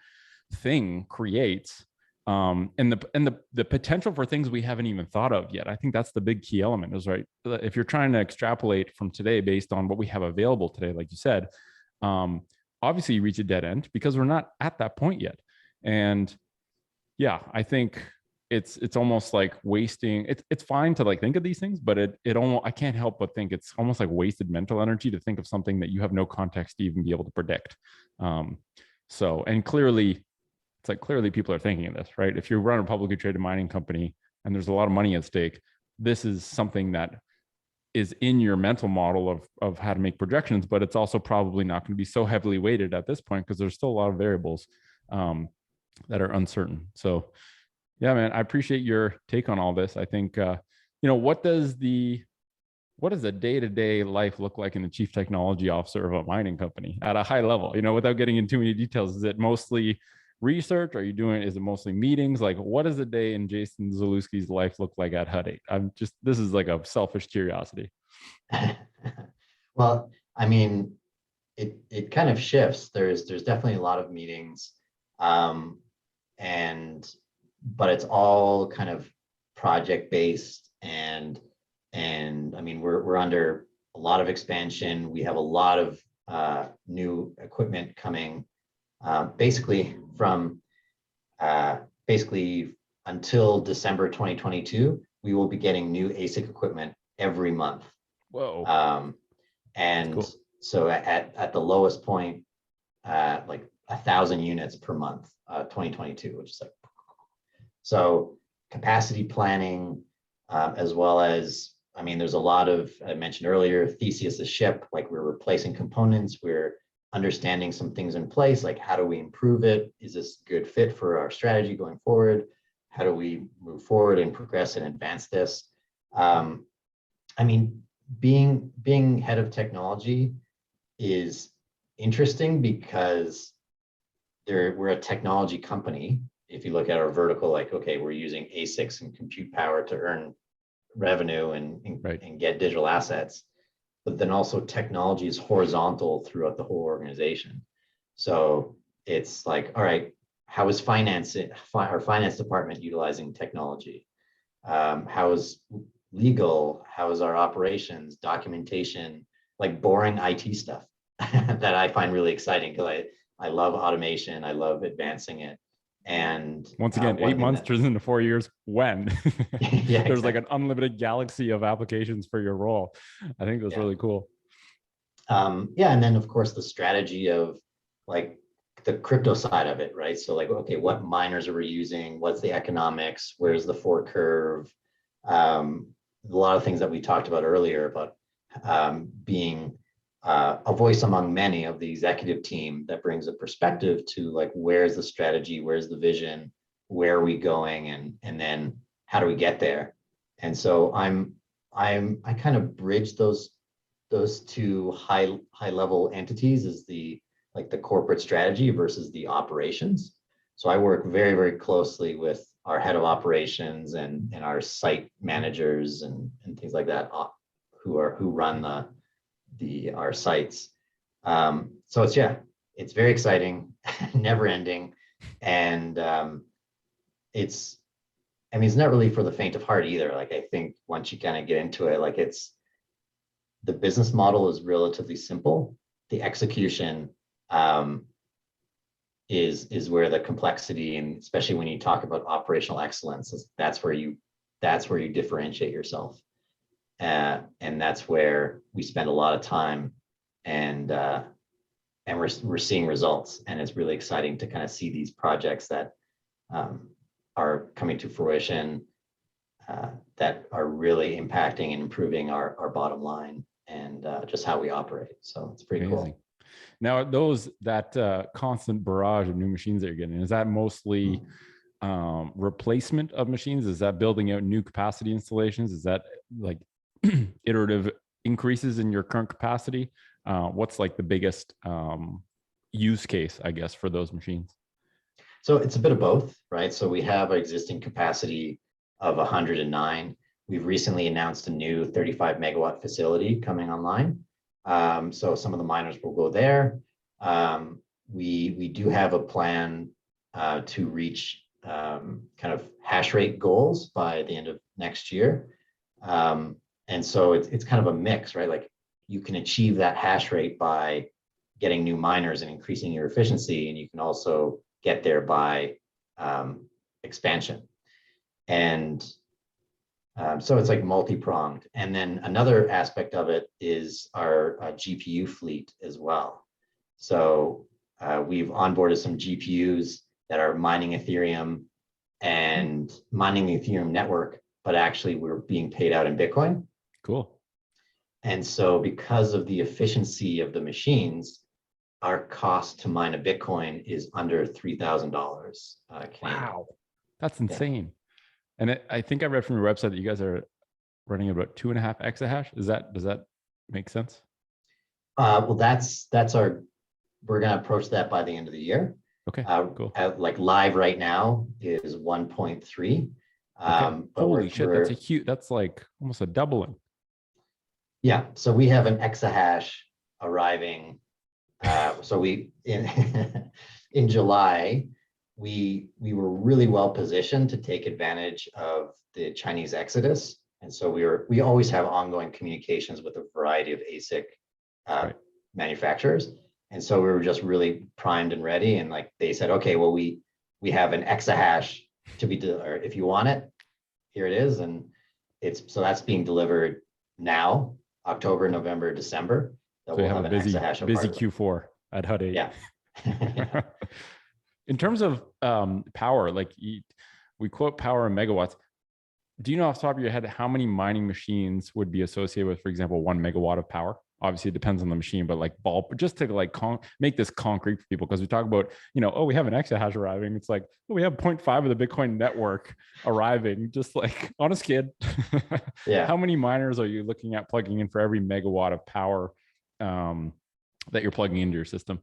thing creates, and the potential for things we haven't even thought of yet. I think that's the big key element, is right. If you're trying to extrapolate from today based on what we have available today, like you said, obviously you reach a dead end because we're not at that point yet. And yeah, I think it's almost like wasting. It's fine to like think of these things, but it almost, I can't help but think it's almost like wasted mental energy to think of something that you have no context to even be able to predict. So, and clearly, it's like clearly people are thinking of this, right? If you run a publicly traded mining company and there's a lot of money at stake, this is something that is in your mental model of how to make projections, but it's also probably not going to be so heavily weighted at this point because there's still a lot of variables that are uncertain. So yeah, man, I appreciate your take on all this. I think, what does a day-to-day life look like in the chief technology officer of a mining company at a high level, without getting into too many details? Is it mostly research? Is it mostly meetings? Like, what does a day in Jason Zaluski's life look like at HODLing? This is like a selfish curiosity. Well, I mean, it kind of shifts. There's definitely a lot of meetings, but it's all kind of project based, and I mean, we're under a lot of expansion. We have a lot of new equipment coming, basically until December 2022. We will be getting new ASIC equipment every month. Whoa. And cool. So at the lowest point, like 1,000 units per month, 2022, which is like, so capacity planning, as well as, I mean, there's a lot of, I mentioned earlier, Theseus the ship, like we're replacing components, we're understanding some things in place, like how do we improve it? Is this a good fit for our strategy going forward? How do we move forward and progress and advance this? I mean, being head of technology is interesting because we're a technology company. If you look at our vertical, like, okay, we're using ASICs and compute power to earn revenue and get digital assets, but then also technology is horizontal throughout the whole organization. So it's like, all right, how is our finance department utilizing technology? How is legal? How is our operations, documentation, like boring IT stuff that I find really exciting because I love automation. I love advancing it. And once again, 8 months turns into 4 years when yeah, there's like an unlimited galaxy of applications for your role. I think that's really cool. Yeah, and then of course the strategy of like the crypto side of it, right? So like, okay, what miners are we using? What's the economics? Where's the fork curve? A lot of things that we talked about earlier about being a voice among many of the executive team that brings a perspective to like, where's the strategy, where's the vision, where are we going, and then how do we get there? And so I kind of bridge those two high level entities, is the corporate strategy versus the operations. So I work very, very closely with our head of operations and our site managers and things like that, who run our sites. So it's very exciting, never ending. And it's not really for the faint of heart either. Like, I think once you kind of get into it, like the business model is relatively simple. The execution is where the complexity, and especially when you talk about operational excellence, that's where you differentiate yourself. And that's where we spend a lot of time, and we're seeing results, and it's really exciting to kind of see these projects that are coming to fruition, that are really impacting and improving our bottom line and just how we operate. So it's pretty cool. Now, that constant barrage of new machines that you're getting, is that mostly replacement of machines? Is that building out new capacity installations? Is that like iterative increases in your current capacity? What's like the biggest use case, I guess, for those machines? So it's a bit of both, right? So we have an existing capacity of 109. We've recently announced a new 35 megawatt facility coming online. So some of the miners will go there. We do have a plan to reach kind of hash rate goals by the end of next year. And so it's kind of a mix, right? Like, you can achieve that hash rate by getting new miners and increasing your efficiency, and you can also get there by expansion. And so it's like multi-pronged. And then another aspect of it is our GPU fleet as well. So we've onboarded some GPUs that are mining Ethereum and mining the Ethereum network, but actually we're being paid out in Bitcoin. Cool. And so because of the efficiency of the machines, our cost to mine a Bitcoin is under $3,000. Wow, that's insane. Yeah. And I think I read from your website that you guys are running about 2.5 exahash. Does that make sense? Well, that's we're going to approach that by the end of the year. Okay, cool. Like live right now is 1.3. Okay. Holy shit, that's like almost a doubling. Yeah, so we have an exahash arriving. So we in July, we were really well positioned to take advantage of the Chinese exodus, and so we always have ongoing communications with a variety of ASIC manufacturers, and so we were just really primed and ready. And like they said, okay, well we have an exahash to be or if you want it, here it is, and so that's being delivered now, October, November, December. So we'll have a busy Q4 at HODLing. Yeah. Yeah. In terms of power, like we quote power in megawatts. Do you know off the top of your head how many mining machines would be associated with, for example, 1 megawatt of power? Obviously, it depends on the machine, but like just to like make this concrete for people, because we talk about, oh, we have an exahash arriving. It's like, oh, we have 0.5 of the Bitcoin network arriving, just like on a skid. Yeah. How many miners are you looking at plugging in for every megawatt of power that you're plugging into your system?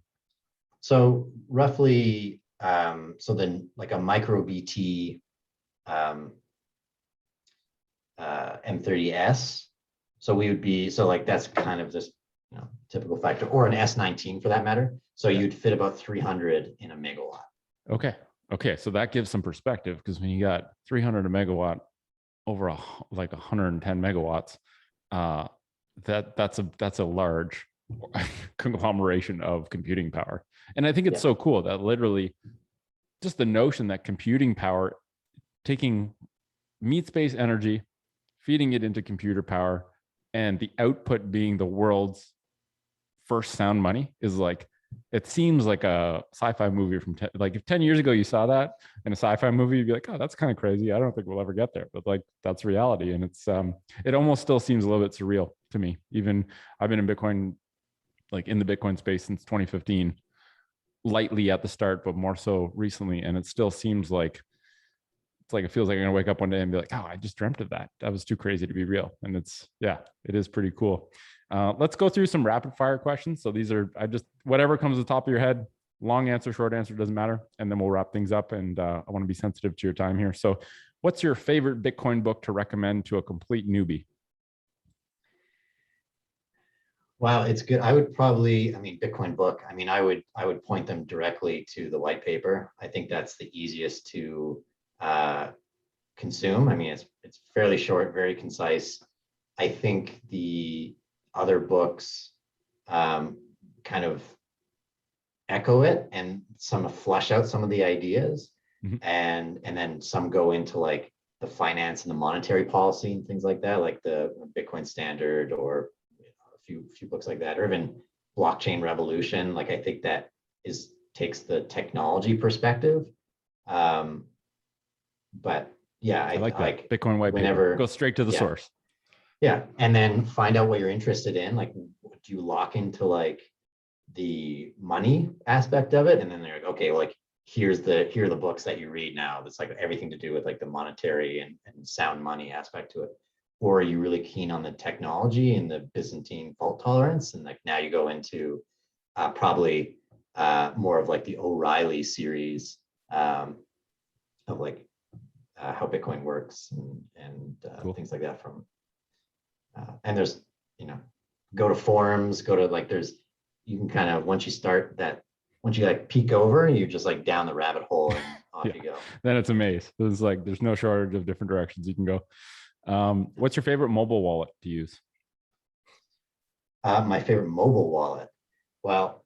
So roughly, so then like a micro BT M30S. So we would be, so like that's kind of this typical factor, or an S19 for that matter. So you'd fit about 300 in a megawatt. Okay. So that gives some perspective, because when you got 300 a megawatt over like 110 megawatts, that's a large conglomeration of computing power. And I think it's so cool that literally just the notion that computing power, taking meat space energy, feeding it into computer power, and the output being the world's first sound money is like, it seems like a sci-fi movie from like if 10 years ago you saw that in a sci-fi movie, you'd be like, oh, that's kind of crazy. I don't think we'll ever get there, but like that's reality. And it's it almost still seems a little bit surreal to me. Even I've been in Bitcoin, like in the Bitcoin space since 2015, lightly at the start, but more so recently. And it still seems like, it feels like I'm gonna wake up one day and be like, oh, I just dreamt of that. That was too crazy to be real. And it is pretty cool. Let's go through some rapid fire questions. So these are, whatever comes to the top of your head, long answer, short answer, doesn't matter. And then we'll wrap things up. And I want to be sensitive to your time here. So what's your favorite Bitcoin book to recommend to a complete newbie? Wow, it's good. I would probably, Bitcoin book, I would point them directly to the white paper. I think that's the easiest to consume. It's fairly short, very concise. I think the other books kind of echo it and some flush out some of the ideas, and then some go into like the finance and the monetary policy and things like that, like the Bitcoin Standard, or a few books like that, or even Blockchain Revolution. Like I think that takes the technology perspective. But yeah, I like that. Bitcoin white paper. Go straight to the source. Yeah, and then find out what you're interested in. Like, do you lock into like the money aspect of it, and then they're like, okay, well, like here are the books that you read now. That's like everything to do with like the monetary and sound money aspect to it. Or are you really keen on the technology and the Byzantine fault tolerance? And like now you go into probably more of like the O'Reilly series of like how Bitcoin works and cool. Things like that from and there's go to forums, go to like you can kind of once you like peek over, you just like down the rabbit hole and off you go. Then it's a maze. There's no shortage of different directions you can go. What's your favorite mobile wallet to use? My favorite mobile wallet. Well,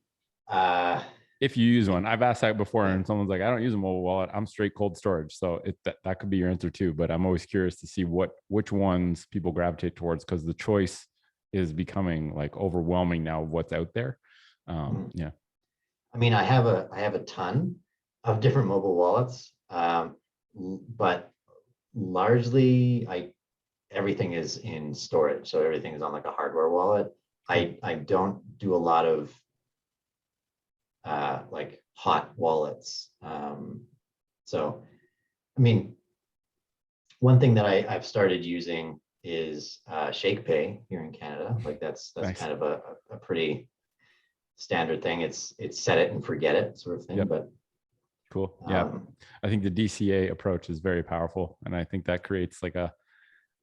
If you use one. I've asked that before, yeah. and someone's like, I don't use a mobile wallet. I'm straight cold storage. So that could be your answer too. But I'm always curious to see which ones people gravitate towards, because the choice is becoming like overwhelming now of what's out there. Mhm. Yeah. I mean, I have a ton of different mobile wallets, but largely everything is in storage. So everything is on like a hardware wallet. Cool. I don't do a lot of like hot wallets. So I mean, one thing that I've started using is ShakePay here in Canada. Like that's Nice. kind of a pretty standard thing. It's set it and forget it sort of thing. Yep. But Cool. Yeah. um, I think the DCA approach is very powerful. And I think that creates like a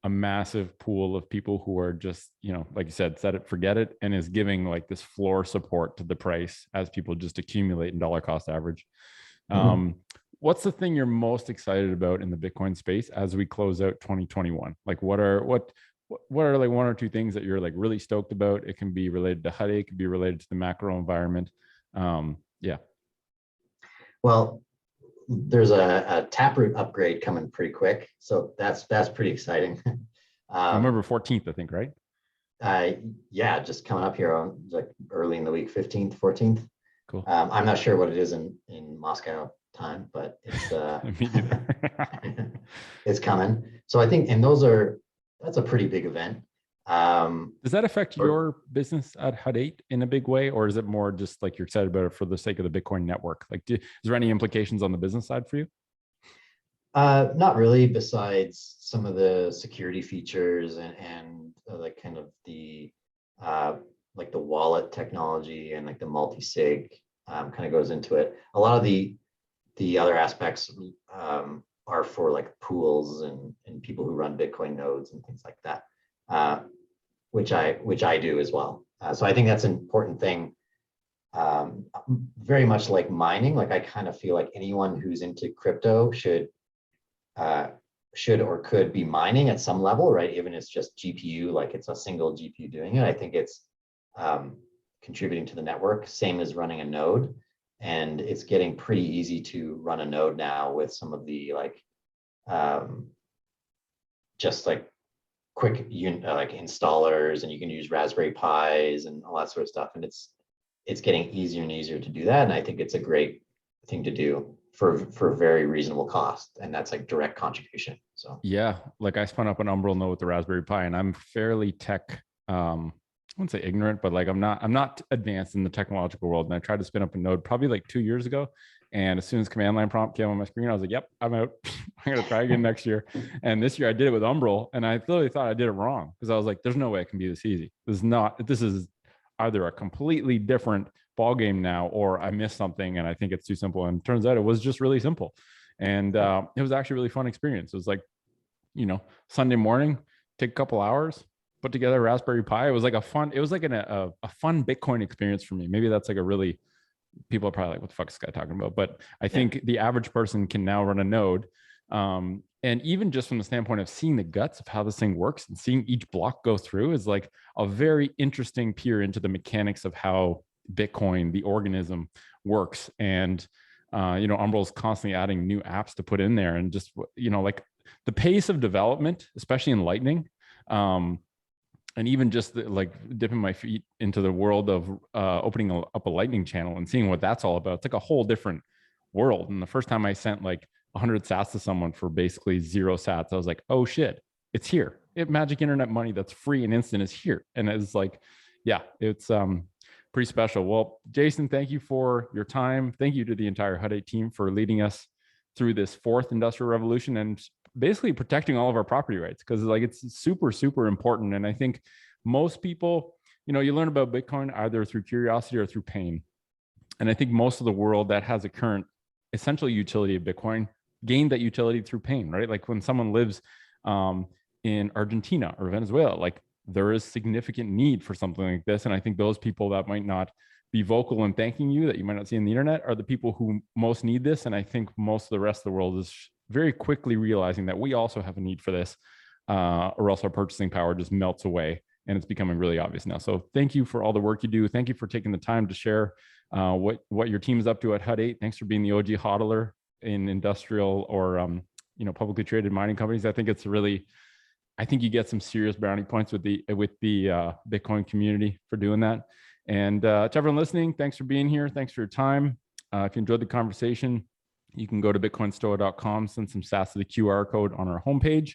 massive pool of people who are just, like you said, set it, forget it, and is giving like this floor support to the price as people just accumulate in dollar cost average. mhm. What's the thing you're most excited about in the Bitcoin space as we close out 2021? Like what are like one or two things that you're like really stoked about? It can be related to HUD, it could be related to the macro environment. Yeah. Well, there's a taproot upgrade coming pretty quick, so that's pretty exciting. um, November 14th, I think, right? uh, yeah, just coming up here on like early in the week, 15th, 14th. Cool. I'm not sure what it is in Moscow time, but it's Me neither. it's coming. So I think, and that's a pretty big event. Does that affect Or, your business at HUD in a big way, or is it more just like you're excited about it for the sake of the Bitcoin network? Like, is there any implications on the business side for you? not really, besides some of the security features and like kind of the uh, like the wallet technology and like the multi-sig kind of goes into it. A lot of the other aspects are for like pools and people who run Bitcoin nodes and things like that, uh, which I do as well. So I think that's an important thing. Very much like mining, like I kind of feel like anyone who's into crypto uh, should or could be mining at some level, right? Even if it's just GPU, like it's a single GPU doing it. I think it's um, contributing to the network, same as running a node. And it's getting pretty easy to run a node now with some of the like um, just like quick like installers, and you can use Raspberry Pis and all that sort of stuff. And it's getting easier and easier to do that. And I think it's a great thing to do for very reasonable cost. And that's like direct contribution. So Yeah, like I spun up an Umbrel node with the Raspberry Pi, and I'm fairly tech. I wouldn't say ignorant, but like I'm not advanced in the technological world. And I tried to spin up a node probably like 2 years ago. And as soon as command line prompt came on my screen, I was like, "Yep, I'm out. I'm gonna try again next year." And this year I did it with Umbrel, and I literally thought I did it wrong because I was like, "There's no way it can be this easy. This is not. This is either a completely different ball game now, or I missed something, and I think it's too simple." And it turns out it was just really simple, and it was actually a really fun experience. It was like, Sunday morning, take a couple hours, put together a Raspberry Pi. It was like it was like a fun Bitcoin experience for me. Maybe that's like a really, people are probably like, what the fuck is this guy talking about? But I yeah. think the average person can now run a node. And even just from the standpoint of seeing the guts of how this thing works and seeing each block go through is like a very interesting peer into the mechanics of how Bitcoin, the organism, works. And Umbrel's constantly adding new apps to put in there, and just like the pace of development, especially in Lightning, and even just like dipping my feet into the world of opening up a Lightning channel and seeing what that's all about. It's like a whole different world. And the first time I sent like 100 sats to someone for basically 0 sats, I was like, oh shit, it's here. Magic internet money that's free and instant is here. And it's like, yeah, it's pretty special. Well, Jason, thank you for your time. Thank you to the entire HUD team for leading us through this fourth industrial revolution and basically protecting all of our property rights, because like it's super, super important. And I think most people, you learn about Bitcoin either through curiosity or through pain. And I think most of the world that has a current essential utility of Bitcoin gained that utility through pain, right? Like when someone lives in Argentina or Venezuela, like there is significant need for something like this. And I think those people that might not be vocal in thanking you, that you might not see on the internet, are the people who most need this. And I think most of the rest of the world is very quickly realizing that we also have a need for this, or else our purchasing power just melts away. And it's becoming really obvious now. So thank you for all the work you do. Thank you for taking the time to share what your team is up to at HUD8. Thanks for being the OG hodler in industrial or publicly traded mining companies. I think you get some serious brownie points with the Bitcoin community for doing that. And to everyone listening, thanks for being here. Thanks for your time. If you enjoyed the conversation, you can go to bitcoinstoa.com, send some sats to the QR code on our homepage.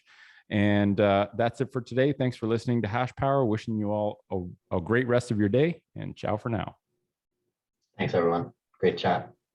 And that's it for today. Thanks for listening to Hashpower. Wishing you all a great rest of your day, and ciao for now. Thanks, everyone. Great chat.